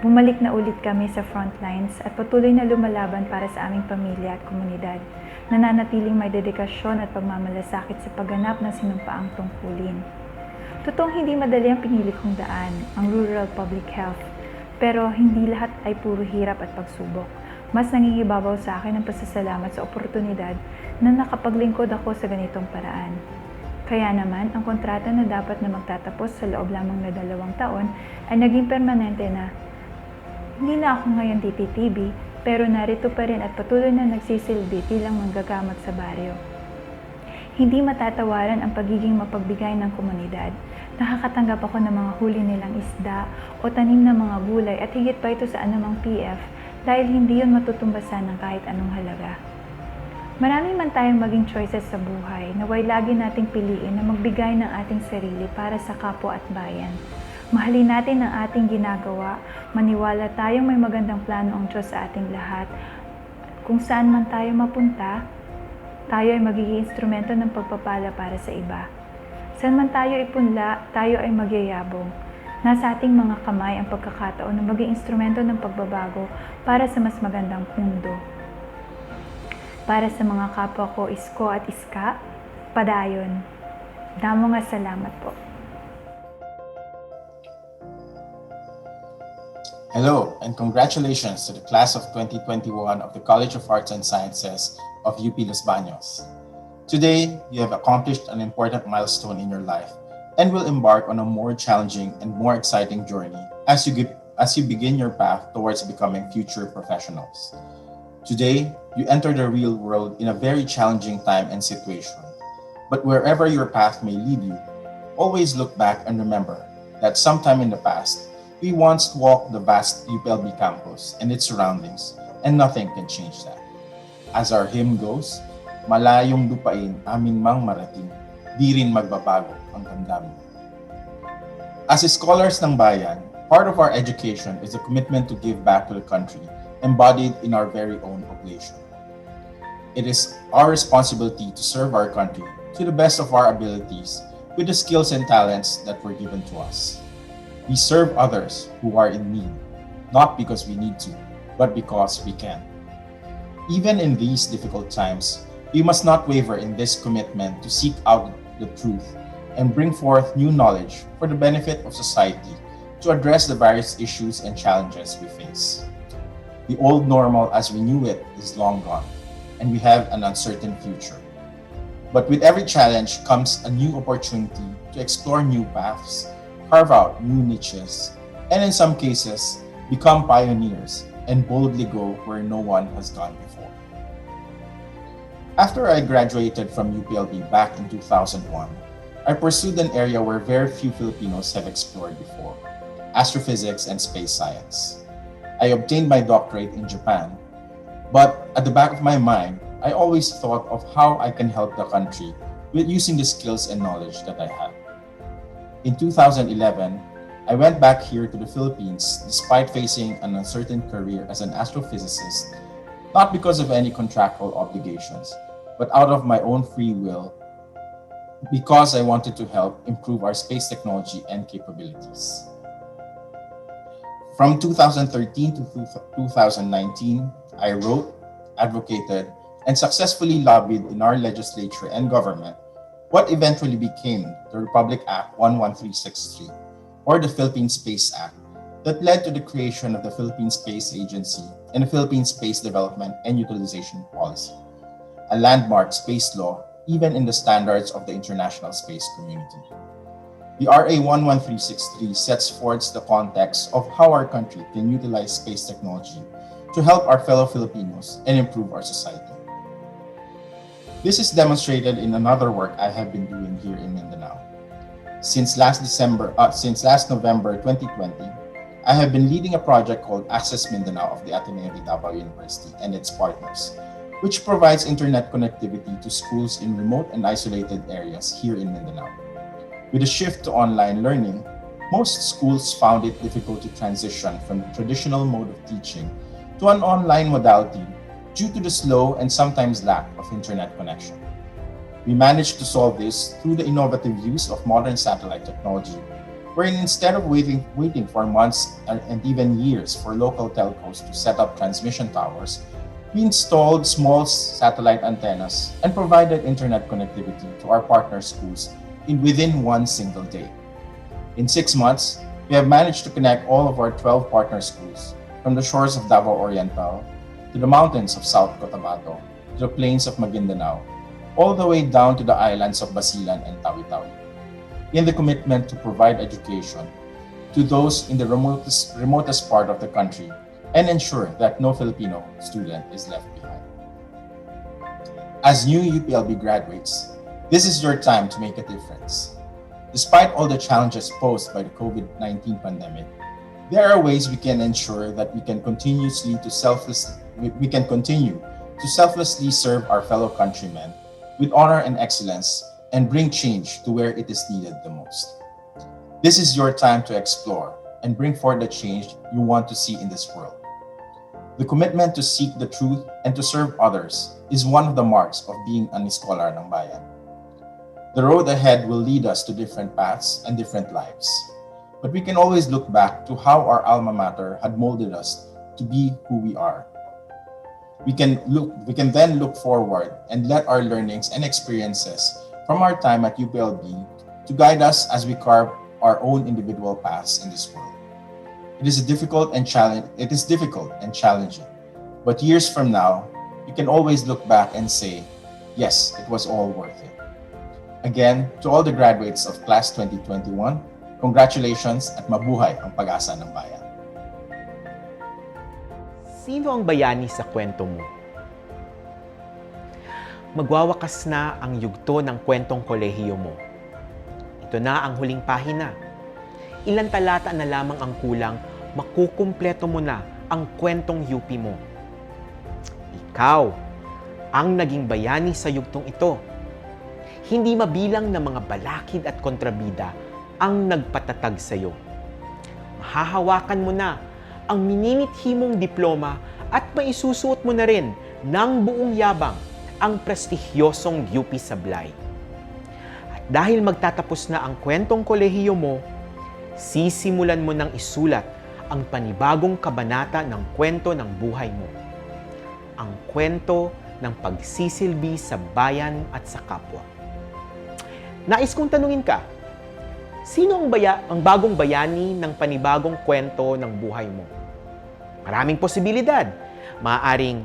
bumalik na ulit kami sa front lines at patuloy na lumalaban para sa aming pamilya at komunidad. Nananatiling may dedikasyon at pagmamalasakit sa pagganap ng sinumpaang tungkulin. Totoong hindi madali ang pinili kong daan, ang rural public health. Pero hindi lahat ay puro hirap at pagsubok. Mas nangingibabaw sa akin ang pasasalamat sa oportunidad na nakapaglingkod ako sa ganitong paraan. Kaya naman, ang kontrata na dapat na magtatapos sa loob lamang na 2 taon ay naging permanente na. Hindi na ako ngayon DPTB, pero narito pa rin at patuloy na nagsisilbi bilang manggagamot sa baryo. Hindi matatawaran ang pagiging mapagbigay ng komunidad. Nakakatanggap ako ng mga huli nilang isda o tanim na mga gulay at higit pa ito sa anumang PF dahil hindi yun matutumbasan ng kahit anong halaga. Marami man tayong maging choices sa buhay, naway lagi nating piliin na magbigay ng ating sarili para sa kapwa at bayan. Mahalin natin ang ating ginagawa, maniwala tayong may magandang plano ang Diyos sa ating lahat. Kung saan man tayo mapunta, tayo ay magiging instrumento ng pagpapala para sa iba. Saan man tayo ipunla, tayo ay magyayabong. Nasa ating mga kamay ang pagkakataon na maging instrumento ng pagbabago para sa mas magandang mundo. Para sa mga kapwa ko, isko at iska, padayon. Damo nga salamat po. Hello, and congratulations to the class of 2021 of the College of Arts and Sciences of UP Los Baños. Today, you have accomplished an important milestone in your life and will embark on a more challenging and more exciting journey as you begin your path towards becoming future professionals. Today, you enter the real world in a very challenging time and situation. But wherever your path may lead you, always look back and remember that sometime in the past, we once walked the vast UPLB campus and its surroundings, and nothing can change that. As our hymn goes, malayong lupain amin mang marating, di rin magbabago ang damdamin. As scholars ng Bayan, part of our education is a commitment to give back to the country, embodied in our very own oblation. It is our responsibility to serve our country to the best of our abilities with the skills and talents that were given to us. We serve others who are in need, not because we need to, but because we can. Even in these difficult times, we must not waver in this commitment to seek out the truth and bring forth new knowledge for the benefit of society to address the various issues and challenges we face. The old normal as we knew it is long gone, and we have an uncertain future. But with every challenge comes a new opportunity to explore new paths, carve out new niches, and in some cases, become pioneers and boldly go where no one has gone before. After I graduated from UPLB back in 2001, I pursued an area where very few Filipinos have explored before, astrophysics and space science. I obtained my doctorate in Japan, but at the back of my mind, I always thought of how I can help the country with using the skills and knowledge that I have. In 2011, I went back here to the Philippines despite facing an uncertain career as an astrophysicist, not because of any contractual obligations, but out of my own free will, because I wanted to help improve our space technology and capabilities. From 2013 to 2019, I wrote, advocated, and successfully lobbied in our legislature and government what eventually became the Republic Act 11363, or the Philippine Space Act, that led to the creation of the Philippine Space Agency and the Philippine Space Development and Utilization Policy, a landmark space law even in the standards of the international space community. The RA 11363 sets forth the context of how our country can utilize space technology to help our fellow Filipinos and improve our society. This is demonstrated in another work I have been doing here in Mindanao. Since last November 2020, I have been leading a project called Access Mindanao of the Ateneo de Davao University and its partners, which provides internet connectivity to schools in remote and isolated areas here in Mindanao. With a shift to online learning, most schools found it difficult to transition from the traditional mode of teaching to an online modality due to the slow and sometimes lack of internet connection. We managed to solve this through the innovative use of modern satellite technology, wherein instead of waiting for months and even years for local telcos to set up transmission towers, we installed small satellite antennas and provided internet connectivity to our partner schools within one single day. In 6 months, we have managed to connect all of our 12 partner schools from the shores of Davao Oriental to the mountains of South Cotabato, to the plains of Maguindanao, all the way down to the islands of Basilan and Tawi-Tawi, in the commitment to provide education to those in the remotest part of the country and ensure that no Filipino student is left behind. As new UPLB graduates, this is your time to make a difference. Despite all the challenges posed by the COVID-19 pandemic, there are ways we can ensure that we can continue to selflessly serve our fellow countrymen with honor and excellence and bring change to where it is needed the most. This is your time to explore and bring forth the change you want to see in this world. The commitment to seek the truth and to serve others is one of the marks of being an scholar ng Bayan. The road ahead will lead us to different paths and different lives. But we can always look back to how our alma mater had molded us to be who we are. We can then look forward and let our learnings and experiences from our time at UPLB to guide us as we carve our own individual paths in this world. It is difficult and challenging. But years from now, you can always look back and say, yes, it was all worth it. Again, to all the graduates of Class 2021, congratulations at mabuhay ang pag-asa ng bayan. Sino ang bayani sa kwento mo? Magwawakas na ang yugto ng kwentong kolehiyo mo. Ito na ang huling pahina. Ilang talata na lamang ang kulang, makukumpleto mo na ang kwentong UP mo. Ikaw ang naging bayani sa yugtong ito. Hindi mabilang na mga balakid at kontrabida ang nagpatatag sa iyo. Mahahawakan mo na ang minimithi mong diploma at maisusuot mo na rin ng buong yabang ang prestigyosong UP Sablay. At dahil magtatapos na ang kwentong kolehiyo mo, sisimulan mo nang isulat ang panibagong kabanata ng kwento ng buhay mo. Ang kwento ng pagsisilbi sa bayan at sa kapwa. Nais kong tanungin ka, sino ang bagong bayani ng panibagong kwento ng buhay mo? Maraming posibilidad. Maaaring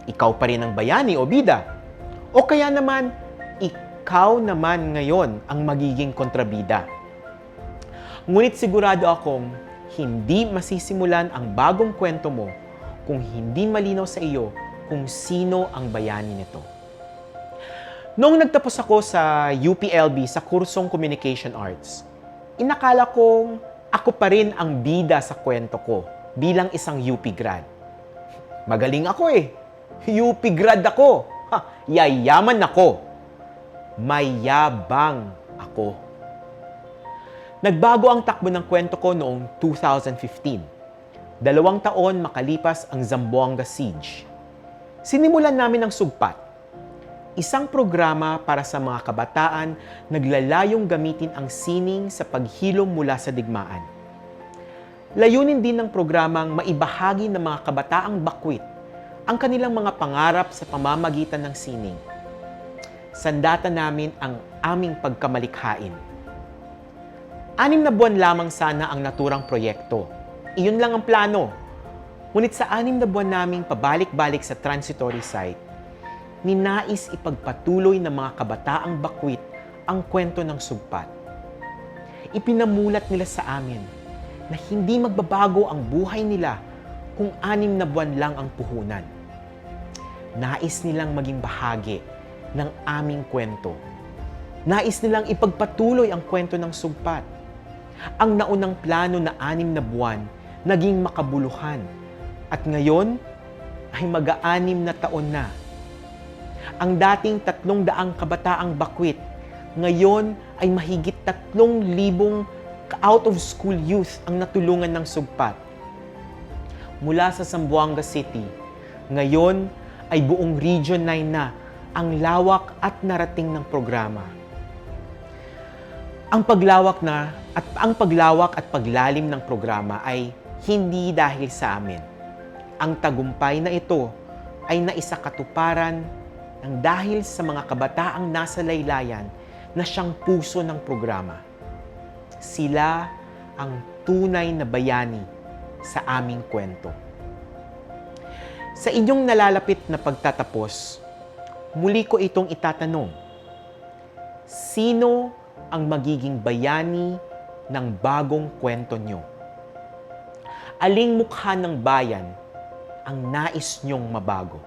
ikaw pa rin ang bayani o bida. O kaya naman, ikaw naman ngayon ang magiging kontrabida. Ngunit sigurado akong hindi masisimulan ang bagong kwento mo kung hindi malinaw sa iyo kung sino ang bayani nito. Noong nagtapos ako sa UPLB sa kursong Communication Arts, inakala kong ako pa rin ang bida sa kwento ko bilang isang UP grad. Magaling ako eh. UP grad ako. Yayaman ako. Mayabang ako. Nagbago ang takbo ng kwento ko noong 2015. 2 taon makalipas ang Zamboanga Siege. Sinimulan namin ang Sugpat, isang programa para sa mga kabataan naglalayong gamitin ang sining sa paghilom mula sa digmaan. Layunin din ng programang maibahagi ng mga kabataang bakwit ang kanilang mga pangarap sa pamamagitan ng sining. Sandata namin ang aming pagkamalikhain. 6 na buwan lamang sana ang naturang proyekto. Iyon lang ang plano. Ngunit sa 6 na buwan naming pabalik-balik sa transitory site, ninais ipagpatuloy ng mga kabataang bakwit ang kwento ng Sugpat. Ipinamulat nila sa amin na hindi magbabago ang buhay nila kung 6 na buwan lang ang puhunan. Nais nilang maging bahagi ng aming kwento. Nais nilang ipagpatuloy ang kwento ng Sugpat. Ang naunang plano na 6 na buwan naging makabuluhan at ngayon ay mag-6 na taon na. Ang dating 300 kabataang bakwit ngayon ay mahigit 3,000 out-of-school youth ang natulungan ng Sugpat. Mula sa Zamboanga City, ngayon ay buong Region 9 na ang lawak at narating ng programa. Ang paglawak at paglalim ng programa ay hindi dahil sa amin. Ang tagumpay na ito ay naisakatuparan ng dahil sa mga kabataang nasa laylayan na siyang puso ng programa. Sila ang tunay na bayani sa aming kwento. Sa inyong nalalapit na pagtatapos, muli ko itong itatanong. Sino ang magiging bayani ng bagong kwento nyo? Aling mukha ng bayan ang nais nyong mabago?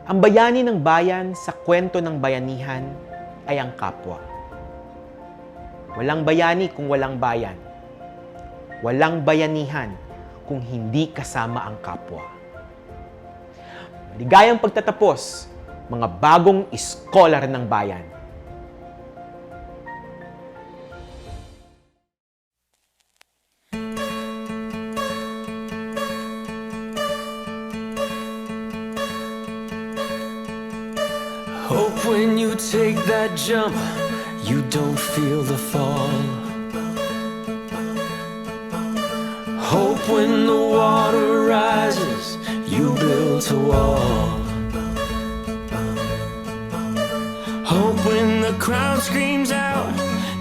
Ang bayani ng bayan sa kwento ng bayanihan ay ang kapwa. Walang bayani kung walang bayan. Walang bayanihan kung hindi kasama ang kapwa. Maligayang pagtatapos, mga bagong iskolar ng bayan. Hope when you take that jump, you don't feel the fall. Hope when the water rises, you build a wall. Hope when the crowd screams out,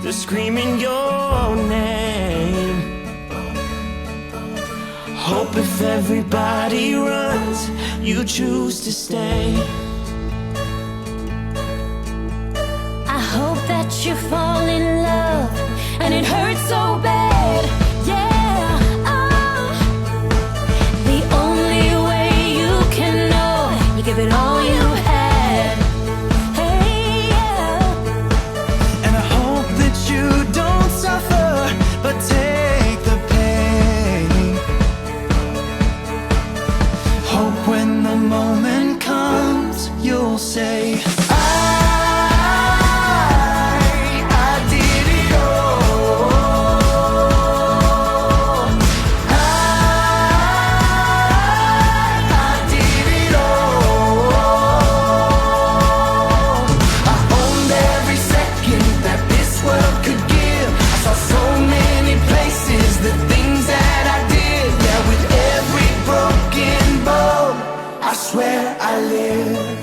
they're screaming your name. Hope if everybody runs, you choose to stay. I hope that you fall in love and it hurts so bad. Yeah, oh. The only way you can know, you give it all you had. Hey, yeah. And I hope that you don't suffer, but take the pain. Hope when the moment comes, you'll say, where I live.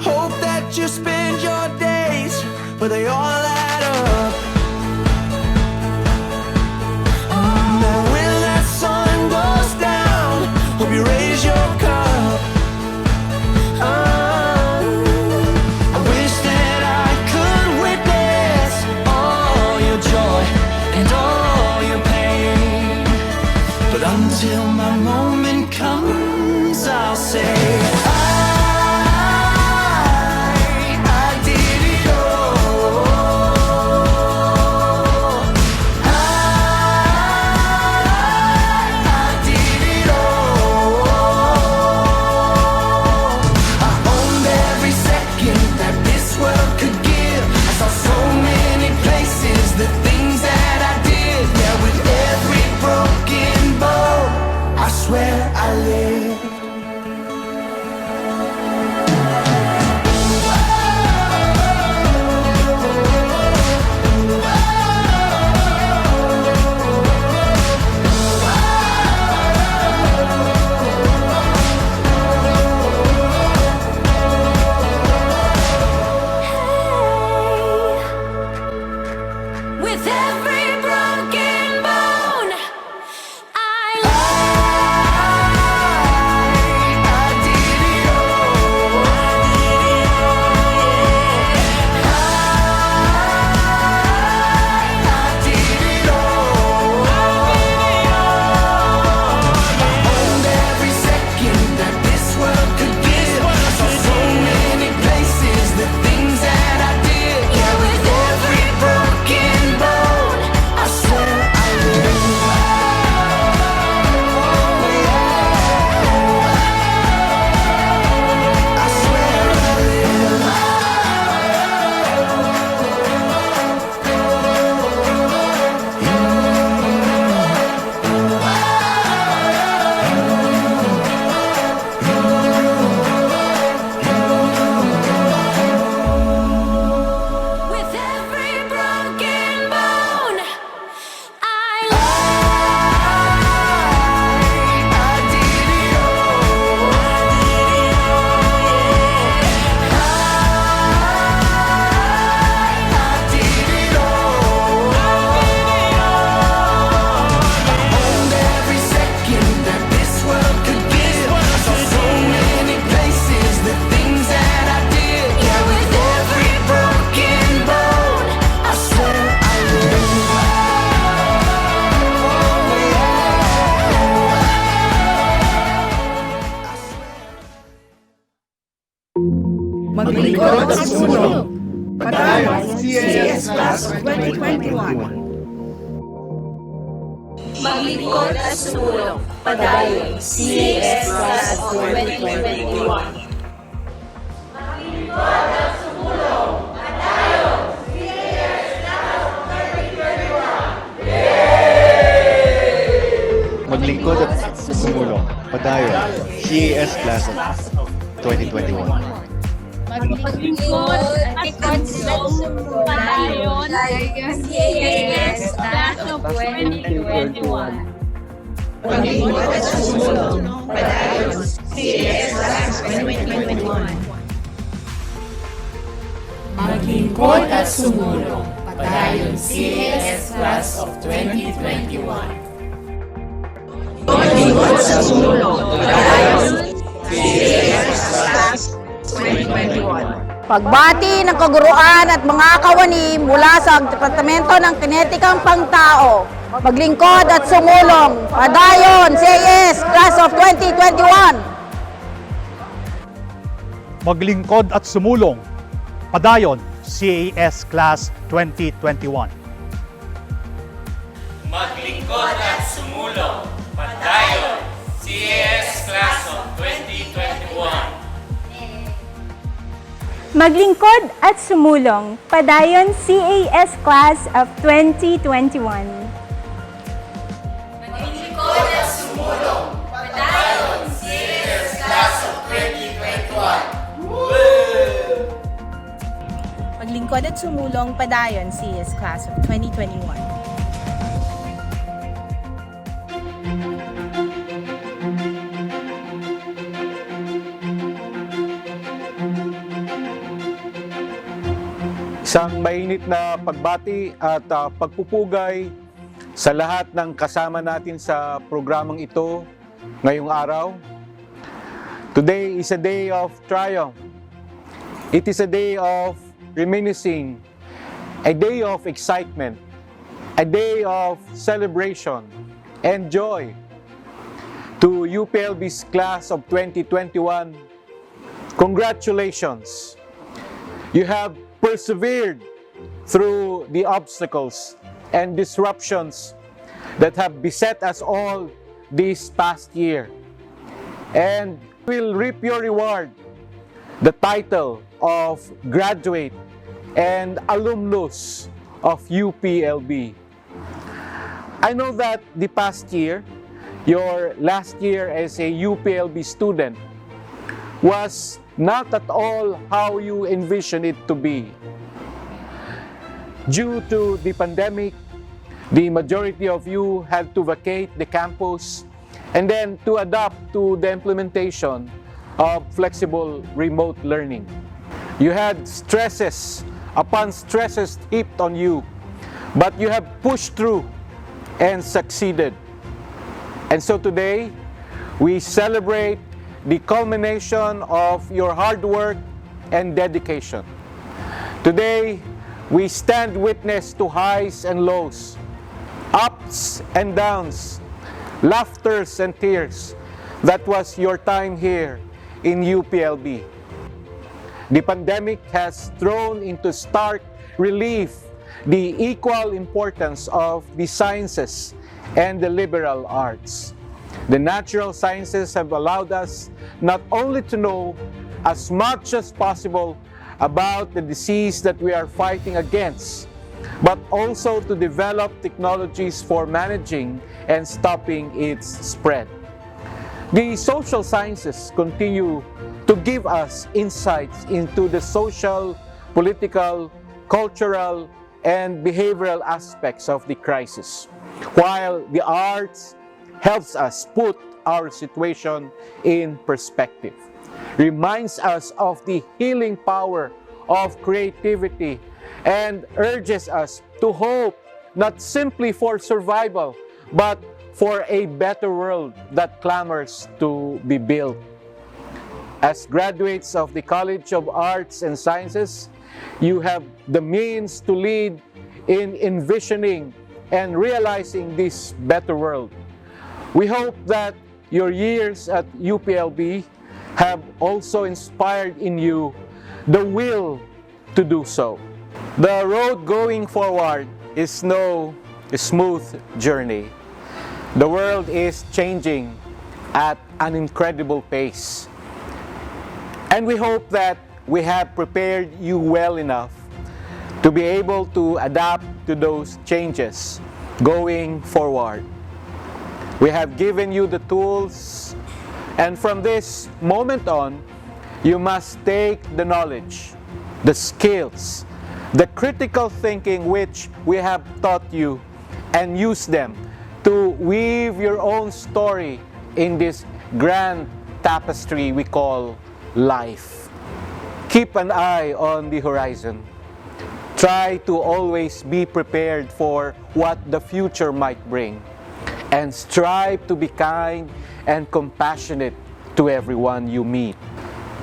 Hope that you spend your days where they all add up. Now when that sun goes down, hope you raise your cup. I wish that I could witness all your joy and all your pain, but until my moment comes, I'll say I did it all. I did it all. I owned every second that this world could give. I saw so many places, the things that I did. Yeah, with every broken bone, I swear I lived. With every broken bone, I did it all. I did it all. I owned every second that this world could give. I saw so many places, the things that I did. Yeah, with every broken bone, I swear I live. I swear I live. With every broken bone, I did it all. I did it all. I owned every second that this world could give. I saw so many places, the things that I did. Yeah, with every broken bone, I swear I live. Maglingkod at sumulong. Padayon, CAS Class of 2021. Maglingkod at sumulong. Padayon, CAS Class of 2021. Maglingkod at sumulong. Padayon, CAS Class of 2021. Maglingkod at sumulong. Padayon, CAS Class of 2021. Maglingkod at sumulong. Padayon, CAS Class of 2021. Maglingkod at sumulong. Bayan CAS Class of 2021. Maglingkod sa tumulong, padayon CAS Class 2021. Pagbati ng kaguruan at mga kawani mula sa Departamento ng Kinetikang Pangtao, maglingkod at sumulong, padayon CAS Class of 2021. Maglingkod at sumulong, padayon CAS Class 2021. Maglingkod at sumulong, padayon CAS Class of 2021. Maglingkod at sumulong, padayon CAS Class of 2021. Maglingkod at sumulong, padayon CAS Class of 2021. Maglingkod at sumulong, padayon CAS Class of 2021. Isang mainit na pagbati at pagpupugay sa lahat ng kasama natin sa programang ito ngayong araw. Today is a day of triumph. It is a day of reminiscing, a day of excitement, a day of celebration and joy. To UPLB's class of 2021, congratulations! You have persevered through the obstacles and disruptions that have beset us all this past year. And will reap your reward, the title of graduate and alumnus of UPLB. I know that the past year, your last year as a UPLB student, was not at all how you envision it to be. Due to the pandemic, the majority of you had to vacate the campus and then to adapt to the implementation of flexible remote learning. You had stresses upon stresses heaped on you, but you have pushed through and succeeded. And so today, we celebrate the culmination of your hard work and dedication. Today, we stand witness to highs and lows, ups and downs, laughters and tears. That was your time here in UPLB. The pandemic has thrown into stark relief the equal importance of the sciences and the liberal arts. The natural sciences have allowed us not only to know as much as possible about the disease that we are fighting against, but also to develop technologies for managing and stopping its spread. The social sciences continue to give us insights into the social, political, cultural, and behavioral aspects of the crisis, while the arts helps us put our situation in perspective, reminds us of the healing power of creativity, and urges us to hope not simply for survival, but for a better world that clamors to be built. As graduates of the College of Arts and Sciences, you have the means to lead in envisioning and realizing this better world. We hope that your years at UPLB have also inspired in you the will to do so. The road going forward is no smooth journey. The world is changing at an incredible pace. And we hope that we have prepared you well enough to be able to adapt to those changes going forward. We have given you the tools, and from this moment on, you must take the knowledge, the skills, the critical thinking which we have taught you and use them to weave your own story in this grand tapestry we call life. Keep an eye on the horizon. Try to always be prepared for what the future might bring. And strive to be kind and compassionate to everyone you meet.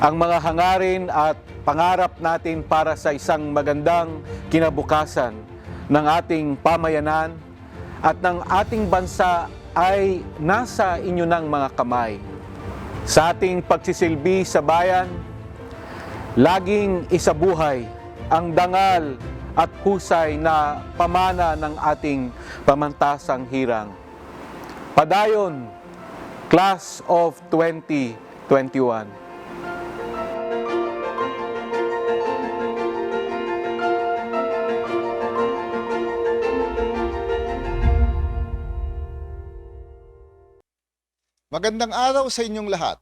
Ang mga hangarin at pangarap natin para sa isang magandang kinabukasan ng ating pamayanan at ng ating bansa ay nasa inyo ng mga kamay. Sa ating pagsisilbi sa bayan, laging isabuhay ang dangal at husay na pamana ng ating pamantasang hirang. Padayon, Class of 2021. Magandang araw sa inyong lahat.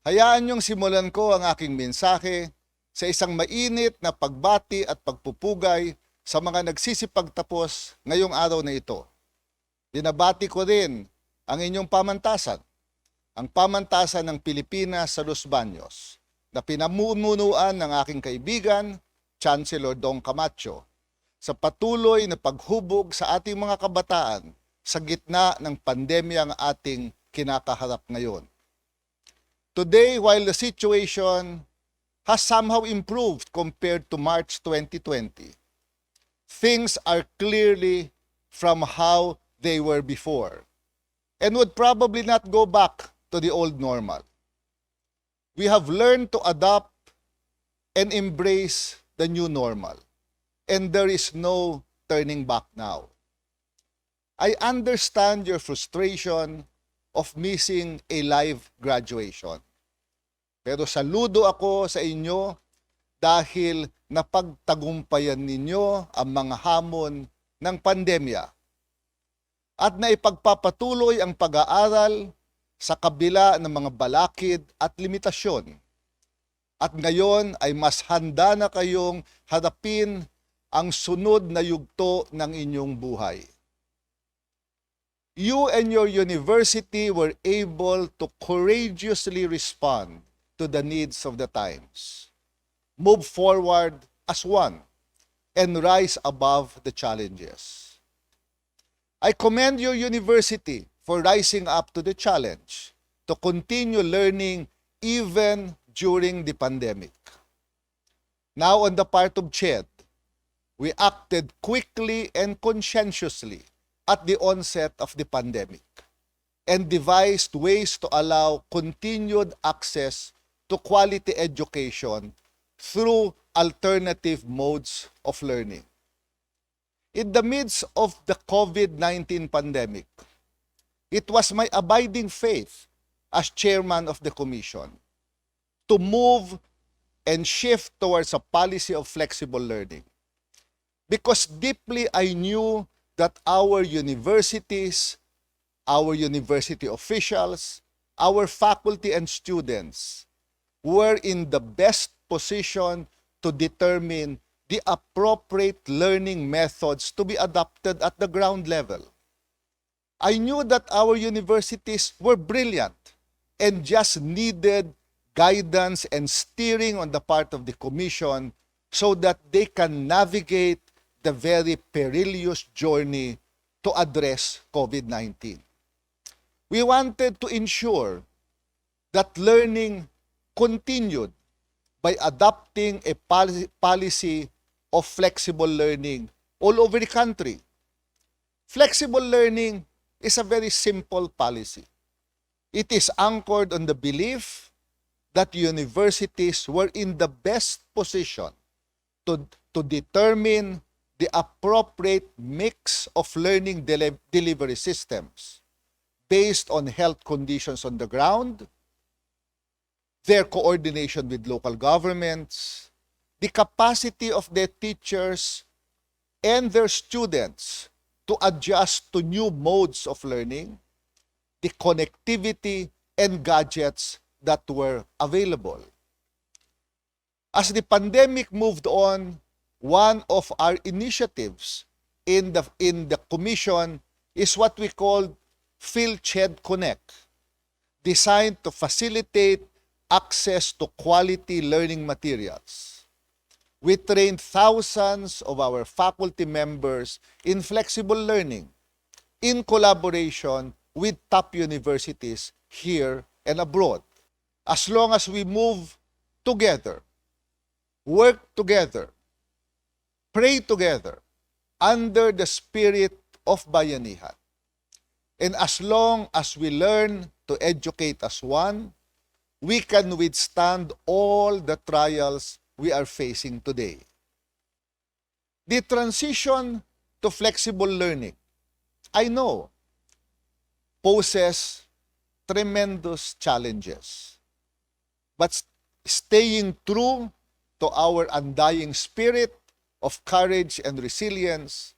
Hayaan niyong simulan ko ang aking mensahe sa isang mainit na pagbati at pagpupugay sa mga nagsisipagtapos ngayong araw na ito. Binabati ko rin ang inyong pamantasan, ang pamantasan ng Pilipinas sa Los Baños, na pinamumunuan ng aking kaibigan, Chancellor Dong Camacho, sa patuloy na paghubog sa ating mga kabataan sa gitna ng pandemyang ating kinakaharap ngayon. Today, while the situation has somehow improved compared to March 2020, things are clearly from how they were before and would probably not go back to the old normal. We have learned to adopt and embrace the new normal, and there is no turning back now. I understand your frustration of missing a live graduation. Pero saludo ako sa inyo dahil napagtagumpayan ninyo ang mga hamon ng pandemya at naipagpapatuloy ang pag-aaral sa kabila ng mga balakid at limitasyon. At ngayon ay mas handa na kayong harapin ang sunod na yugto ng inyong buhay. You and your university were able to courageously respond to the needs of the times, move forward as one, and rise above the challenges. I commend your university for rising up to the challenge to continue learning even during the pandemic. Now, on the part of CHED, we acted quickly and conscientiously at the onset of the pandemic and devised ways to allow continued access to quality education through alternative modes of learning. In the midst of the COVID-19 pandemic, it was my abiding faith as chairman of the commission to move and shift towards a policy of flexible learning. Because deeply I knew that our universities, our university officials, our faculty and students were in the best position to determine the appropriate learning methods to be adopted at the ground level. I knew that our universities were brilliant and just needed guidance and steering on the part of the commission so that they can navigate the very perilous journey to address COVID-19. We wanted to ensure that learning continued by adopting a policy of flexible learning all over the country. Flexible learning is a very simple policy. It is anchored on the belief that universities were in the best position to determine the appropriate mix of learning delivery systems based on health conditions on the ground, their coordination with local governments, the capacity of their teachers and their students to adjust to new modes of learning, the connectivity and gadgets that were available. As the pandemic moved on, one of our initiatives in the commission is what we call PhilChed Connect, designed to facilitate access to quality learning materials. We trained thousands of our faculty members in flexible learning in collaboration with top universities here and abroad. As long as we move together, work together, pray together under the spirit of bayanihan, and as long as we learn to educate as one, we can withstand all the trials we are facing today. The transition to flexible learning, I know, poses tremendous challenges. But staying true to our undying spirit of courage and resilience,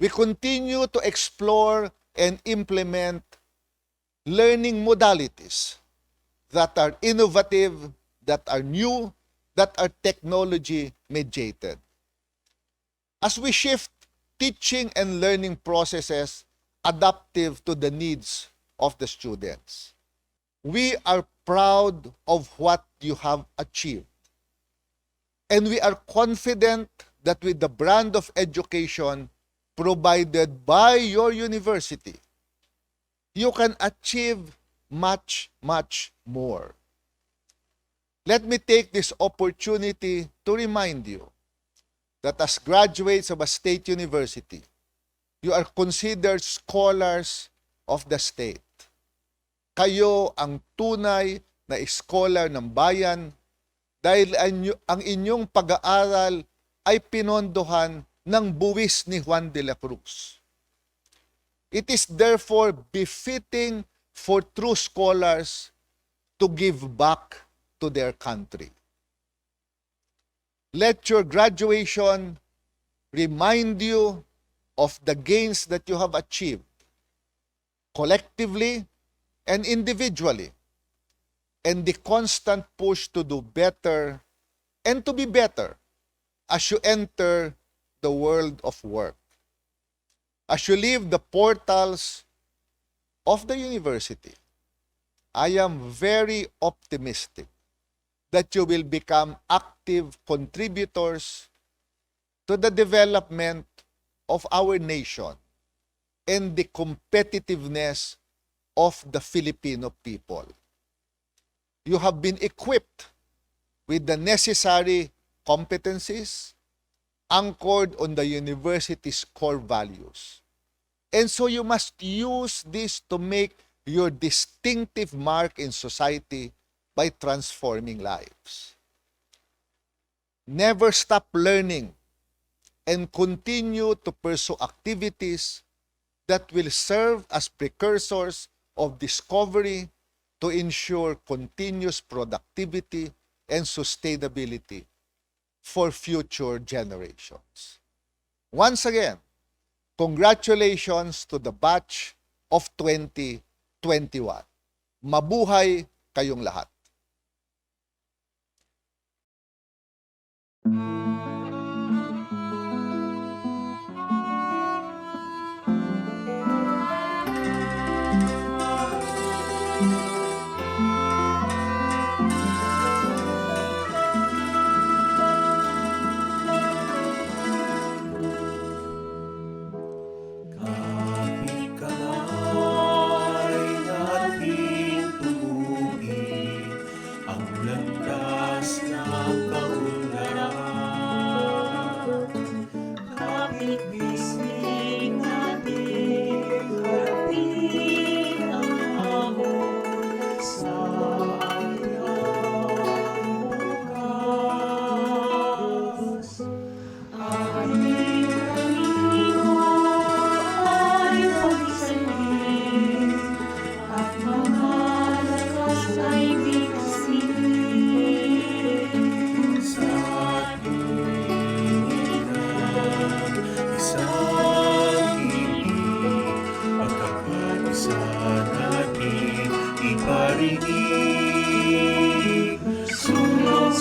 we continue to explore and implement learning modalities that are innovative, that are new, that are technology mediated. As we shift teaching and learning processes adaptive to the needs of the students, we are proud of what you have achieved. And we are confident that with the brand of education provided by your university, you can achieve much, much more. Let me take this opportunity to remind you that as graduates of a state university, you are considered scholars of the state. Kayo ang tunay na scholar ng bayan dahil ang inyong pag-aaral ay pinondohan ng buwis ni Juan de la Cruz. It is therefore befitting for true scholars to give back to their country. Let your graduation remind you of the gains that you have achieved collectively and individually, and the constant push to do better and to be better as you enter the world of work. As you leave the portals of the university, I am very optimistic that you will become active contributors to the development of our nation and the competitiveness of the Filipino people. You have been equipped with the necessary competencies anchored on the university's core values. And so you must use this to make your distinctive mark in society by transforming lives. Never stop learning and continue to pursue activities that will serve as precursors of discovery to ensure continuous productivity and sustainability for future generations. Once again, congratulations to the batch of 2021. Mabuhay kayong lahat. Sulong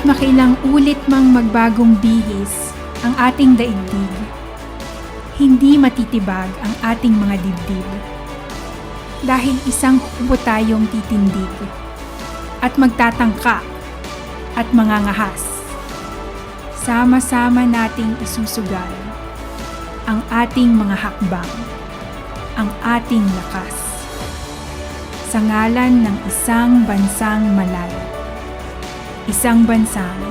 makailang ulit mang magbagong bihis ang ating daigdig, hindi matitibag ang ating mga dibdib. Dahil isang hukbo tayong titindig at magtatangka at mangangahas. Sama-sama nating isusugal ang ating mga hakbang, ang ating lakas. Sa ngalan ng isang bansang malaya. Isang bansang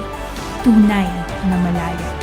tunay na malaya.